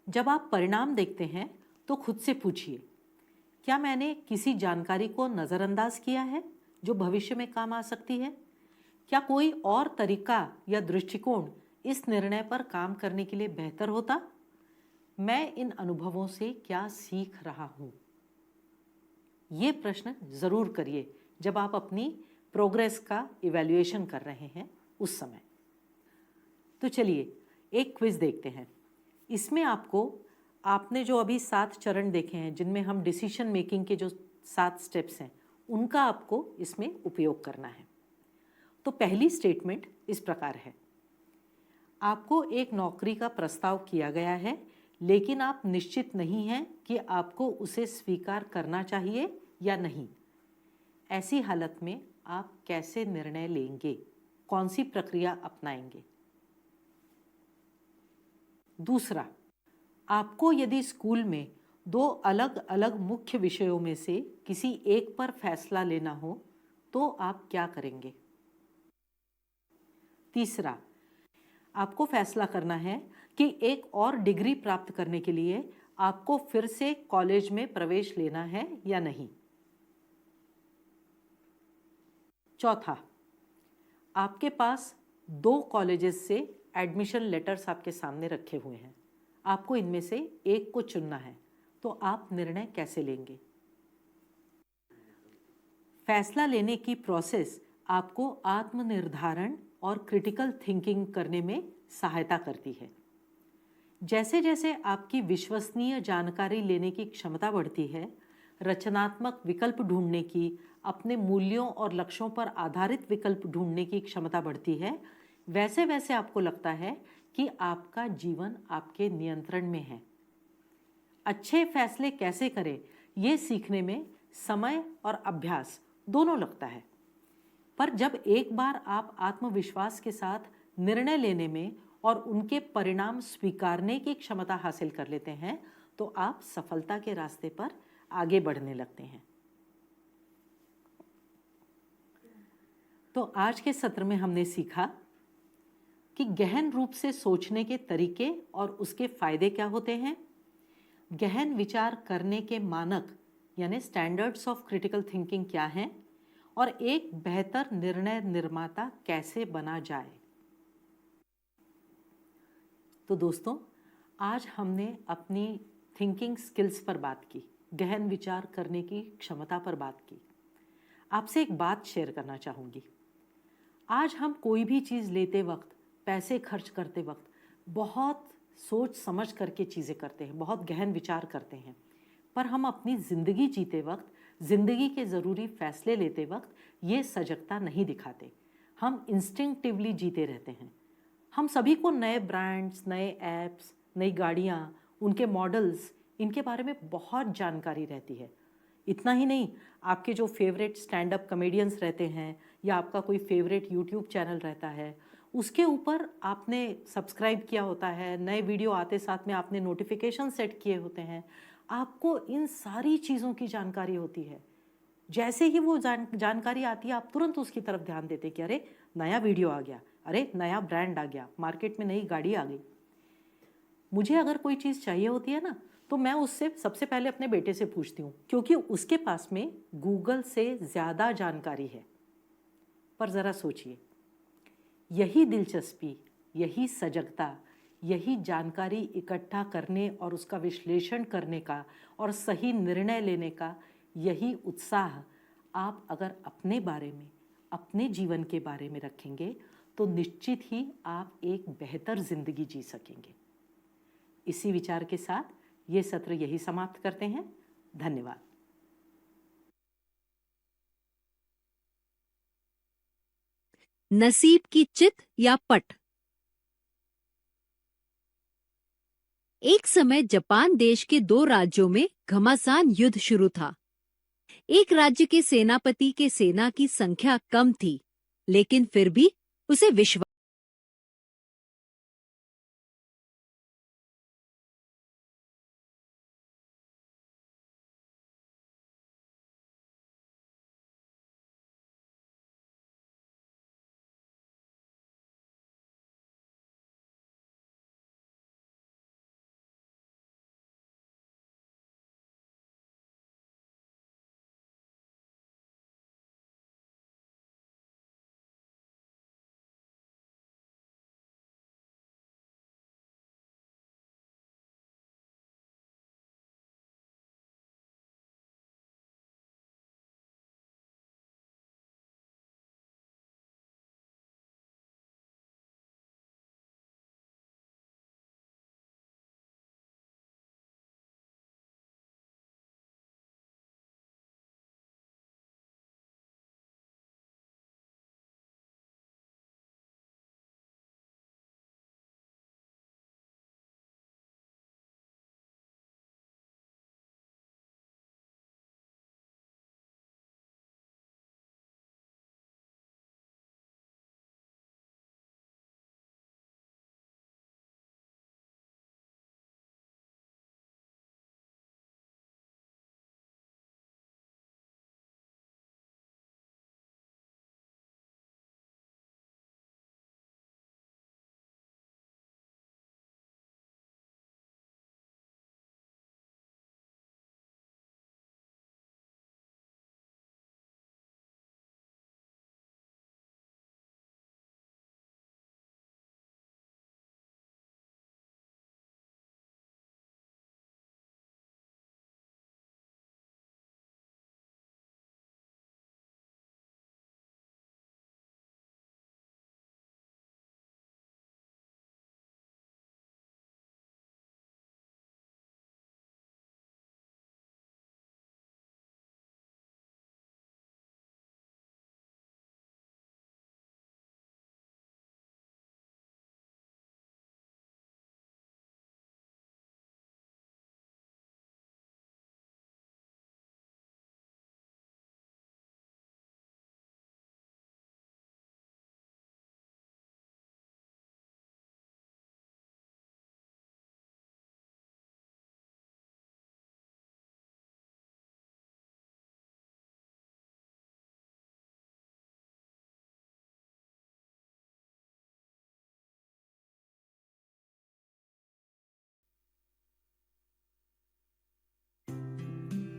जब आप परिणाम देखते हैं तो खुद से पूछिए, क्या मैंने किसी जानकारी को नज़रअंदाज किया है जो भविष्य में काम आ सकती है? क्या कोई और तरीका या दृष्टिकोण इस निर्णय पर काम करने के लिए बेहतर होता? मैं इन अनुभवों से क्या सीख रहा हूँ? ये प्रश्न ज़रूर करिए जब आप अपनी प्रोग्रेस का इवैल्यूएशन कर रहे हैं उस समय। तो चलिए एक क्विज देखते हैं। इसमें आपने जो अभी 7 चरण देखे हैं जिनमें हम डिसीजन मेकिंग के जो 7 स्टेप्स हैं उनका आपको इसमें उपयोग करना है। तो पहली स्टेटमेंट इस प्रकार है, आपको एक नौकरी का प्रस्ताव किया गया है लेकिन आप निश्चित नहीं हैं कि आपको उसे स्वीकार करना चाहिए या नहीं। ऐसी हालत में आप कैसे निर्णय लेंगे, कौन सी प्रक्रिया अपनाएंगे? दूसरा, आपको यदि स्कूल में 2 अलग अलग मुख्य विषयों में से किसी एक पर फैसला लेना हो तो आप क्या करेंगे? तीसरा, आपको फैसला करना है कि एक और डिग्री प्राप्त करने के लिए आपको फिर से कॉलेज में प्रवेश लेना है या नहीं। चौथा, आपके पास 2 कॉलेजेस से एडमिशन लेटर्स आपके सामने रखे हुए हैं, आपको इनमें से एक को चुनना है, तो आप निर्णय कैसे लेंगे? फैसला लेने की प्रोसेस आपको आत्मनिर्धारण और क्रिटिकल थिंकिंग करने में सहायता करती है। जैसे जैसे आपकी विश्वसनीय जानकारी लेने की क्षमता बढ़ती है, रचनात्मक विकल्प ढूंढने की, अपने मूल्यों और लक्ष्यों पर आधारित विकल्प ढूंढने की क्षमता बढ़ती है, वैसे वैसे आपको लगता है कि आपका जीवन आपके नियंत्रण में है। अच्छे फैसले कैसे करें, ये सीखने में समय और अभ्यास दोनों लगता है। पर जब एक बार आप आत्मविश्वास के साथ निर्णय लेने में और उनके परिणाम स्वीकारने की क्षमता हासिल कर लेते हैं, तो आप सफलता के रास्ते पर आगे बढ़ने लगते हैं। तो आज के सत्र में हमने सीखा कि गहन रूप से सोचने के तरीके और उसके फायदे क्या होते हैं, गहन विचार करने के मानक यानी स्टैंडर्ड्स ऑफ क्रिटिकल थिंकिंग क्या हैं, और एक बेहतर निर्णय निर्माता कैसे बना जाए। तो दोस्तों, आज हमने अपनी थिंकिंग स्किल्स पर बात की, गहन विचार करने की क्षमता पर बात की। आपसे एक बात शेयर करना चाहूँगी। आज हम कोई भी चीज़ लेते वक्त, पैसे खर्च करते वक्त बहुत सोच समझ करके चीज़ें करते हैं, बहुत गहन विचार करते हैं, पर हम अपनी ज़िंदगी जीते वक्त, ज़िंदगी के ज़रूरी फैसले लेते वक्त ये सजगता नहीं दिखाते। हम इंस्टिंक्टिवली जीते रहते हैं। हम सभी को नए ब्रांड्स, नए ऐप्स, नई गाड़ियाँ, उनके मॉडल्स, इनके बारे में बहुत जानकारी रहती है। इतना ही नहीं, आपके जो फेवरेट स्टैंड अप कॉमेडियंस रहते हैं या आपका कोई फेवरेट यूट्यूब चैनल रहता है, उसके ऊपर आपने सब्सक्राइब किया होता है, नए वीडियो आते साथ में आपने नोटिफिकेशन सेट किए होते हैं, आपको इन सारी चीज़ों की जानकारी होती है। जैसे ही वो जानकारी आती है, आप तुरंत उसकी तरफ ध्यान देते कि अरे नया वीडियो आ गया, अरे नया ब्रांड आ गया, मार्केट में नई गाड़ी आ गई। मुझे अगर कोई चीज़ चाहिए होती है ना, तो मैं उससे सबसे पहले अपने बेटे से पूछती हूँ, क्योंकि उसके पास में गूगल से ज़्यादा जानकारी है। पर ज़रा सोचिए, यही दिलचस्पी, यही सजगता, यही जानकारी इकट्ठा करने और उसका विश्लेषण करने का और सही निर्णय लेने का यही उत्साह आप अगर अपने बारे में, अपने जीवन के बारे में रखेंगे, तो निश्चित ही आप एक बेहतर जिंदगी जी सकेंगे। इसी विचार के साथ ये सत्र यही समाप्त करते हैं। धन्यवाद। नसीब की चित या पट। एक समय जापान देश के 2 राज्यों में घमासान युद्ध शुरू था। एक राज्य के सेनापति के सेना की संख्या कम थी, लेकिन फिर भी उसे विश्वास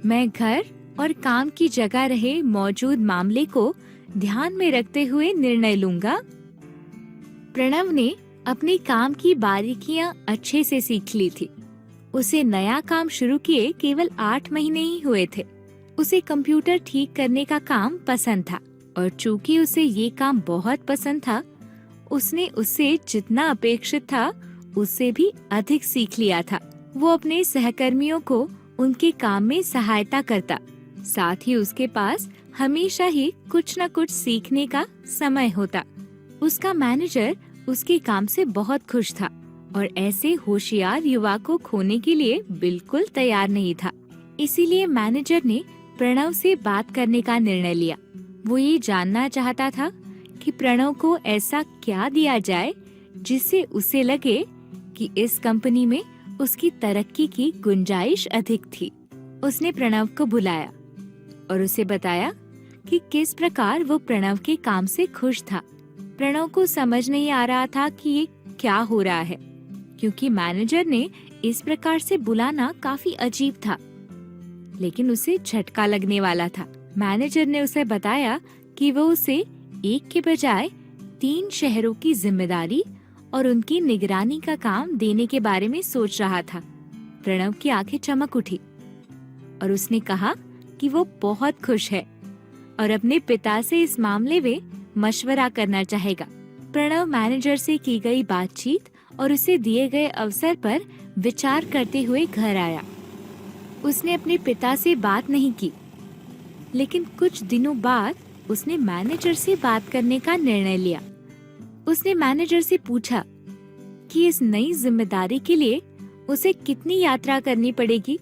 मैं घर और काम की जगह रहे मौजूद मामले को ध्यान में रखते हुए निर्णय लूंगा। प्रणव ने अपने काम की बारीकियां अच्छे से सीख ली थी। उसे नया काम शुरू किए केवल 8 महीने ही हुए थे। उसे कंप्यूटर ठीक करने का काम पसंद था और चूंकि उसे ये काम बहुत पसंद था, उसने उससे जितना अपेक्षित था उससे भी अधिक सीख लिया था। वो अपने सहकर्मियों को उनके काम में सहायता करता, साथ ही उसके पास हमेशा ही कुछ न कुछ सीखने का समय होता। उसका मैनेजर उसके काम से बहुत खुश था और ऐसे होशियार युवा को खोने के लिए बिल्कुल तैयार नहीं था। इसीलिए मैनेजर ने प्रणव से बात करने का निर्णय लिया। वो ये जानना चाहता था कि प्रणव को ऐसा क्या दिया जाए जिससे उसे लगे कि इस कंपनी में उसकी तरक्की की गुंजाइश अधिक थी। उसने प्रणव को बुलाया और उसे बताया कि किस प्रकार वो प्रणव के काम से खुश था। प्रणव को समझ नहीं आ रहा था कि ये क्या हो रहा है, क्योंकि मैनेजर ने इस प्रकार से बुलाना काफी अजीब था, लेकिन उसे झटका लगने वाला था। मैनेजर ने उसे बताया कि वो उसे एक के बजाय 3 शहरों की जिम्मेदारी और उनकी निगरानी का काम देने के बारे में सोच रहा था। प्रणव की आंखें चमक उठी और उसने कहा कि वो बहुत खुश है और अपने पिता से इस मामले में मशवरा करना चाहेगा। प्रणव मैनेजर से की गई बातचीत और उसे दिए गए अवसर पर विचार करते हुए घर आया। उसने अपने पिता से बात नहीं की, लेकिन कुछ दिनों बाद उसने मैनेजर से बात करने का निर्णय लिया। उसने मैनेजर से पूछा कि इस नई जिम्मेदारी के लिए उसे कितनी यात्रा करनी पड़ेगी।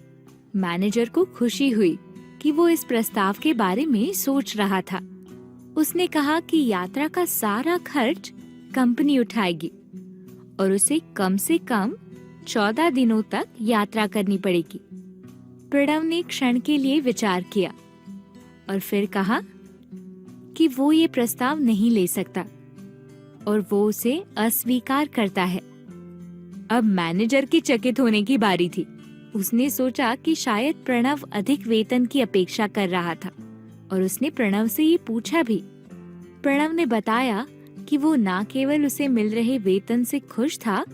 मैनेजर को खुशी हुई कि वो इस प्रस्ताव के बारे में सोच रहा था। उसने कहा कि यात्रा का सारा खर्च कंपनी उठाएगी और उसे कम से कम 14 दिनों तक यात्रा करनी पड़ेगी। प्रणव ने क्षण के लिए विचार किया और फिर कहा कि वो ये प्रस्ताव नहीं ले सकता और वो उसे अस्वीकार करता है। अब मैनेजर के चकित होने की बारी थी। उसने सोचा कि शायद प्रणव अधिक वेतन की अपेक्षा कर रहा था और उसने प्रणव से ये पूछा भी। प्रणव ने बताया कि वो न केवल उसे मिल रहे वेतन से खुश था,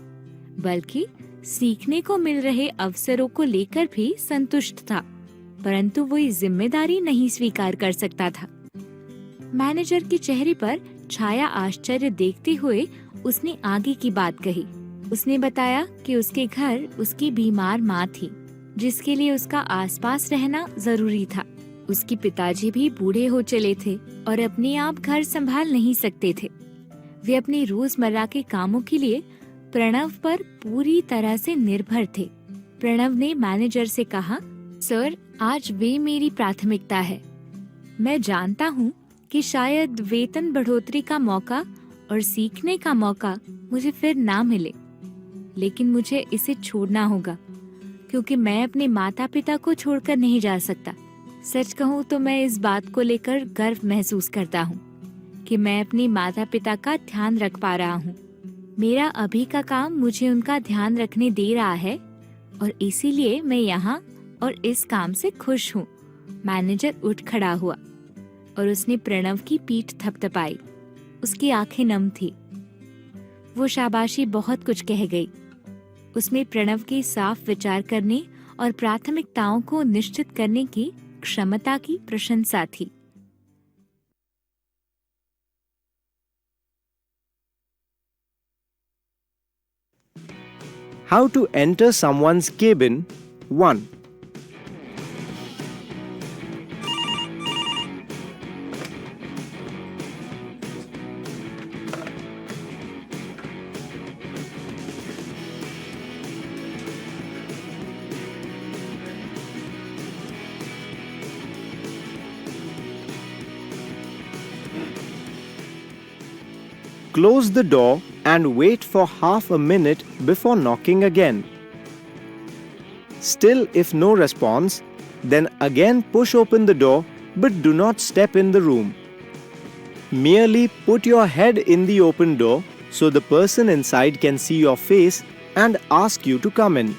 बल्कि सीखने को मिल रहे अवसरों को लेकर भी संतुष्ट था, परंतु वो ये जिम्मेदारी नहीं स्वीकार कर सकता था। मैनेजर के चेहरे पर छाया आश्चर्य देखते हुए उसने आगे की बात कही। उसने बताया कि उसके घर उसकी बीमार माँ थी, जिसके लिए उसका आसपास रहना जरूरी था। उसके पिताजी भी बूढ़े हो चले थे और अपने आप घर संभाल नहीं सकते थे। वे अपने रोजमर्रा के कामों के लिए प्रणव पर पूरी तरह से निर्भर थे। प्रणव ने मैनेजर से कहा, सर, आज वे मेरी प्राथमिकता है। मैं जानता हूँ कि शायद वेतन बढ़ोतरी का मौका और सीखने का मौका मुझे फिर ना मिले, लेकिन मुझे इसे छोड़ना होगा क्योंकि मैं अपने माता पिता को छोड़कर नहीं जा सकता। सच कहूँ तो मैं इस बात को लेकर गर्व महसूस करता हूँ कि मैं अपने माता पिता का ध्यान रख पा रहा हूँ। मेरा अभी का काम मुझे उनका ध्यान रखने दे रहा है और इसीलिए मैं यहाँ और इस काम से खुश हूँ। मैनेजर उठ खड़ा हुआ और उसने प्रणव की पीठ थपथपाई। उसकी आंखें नम थी। वो शाबाशी बहुत कुछ कह गई। उसमें प्रणव के साफ विचार करने और प्राथमिकताओं को निश्चित करने की क्षमता की प्रशंसा थी। How to enter someone's cabin 1. Close the door and wait for half a minute before knocking again. Still, if no response, then again push open the door but do not step in the room. Merely put your head in the open door so the person inside can see your face and ask you to come in.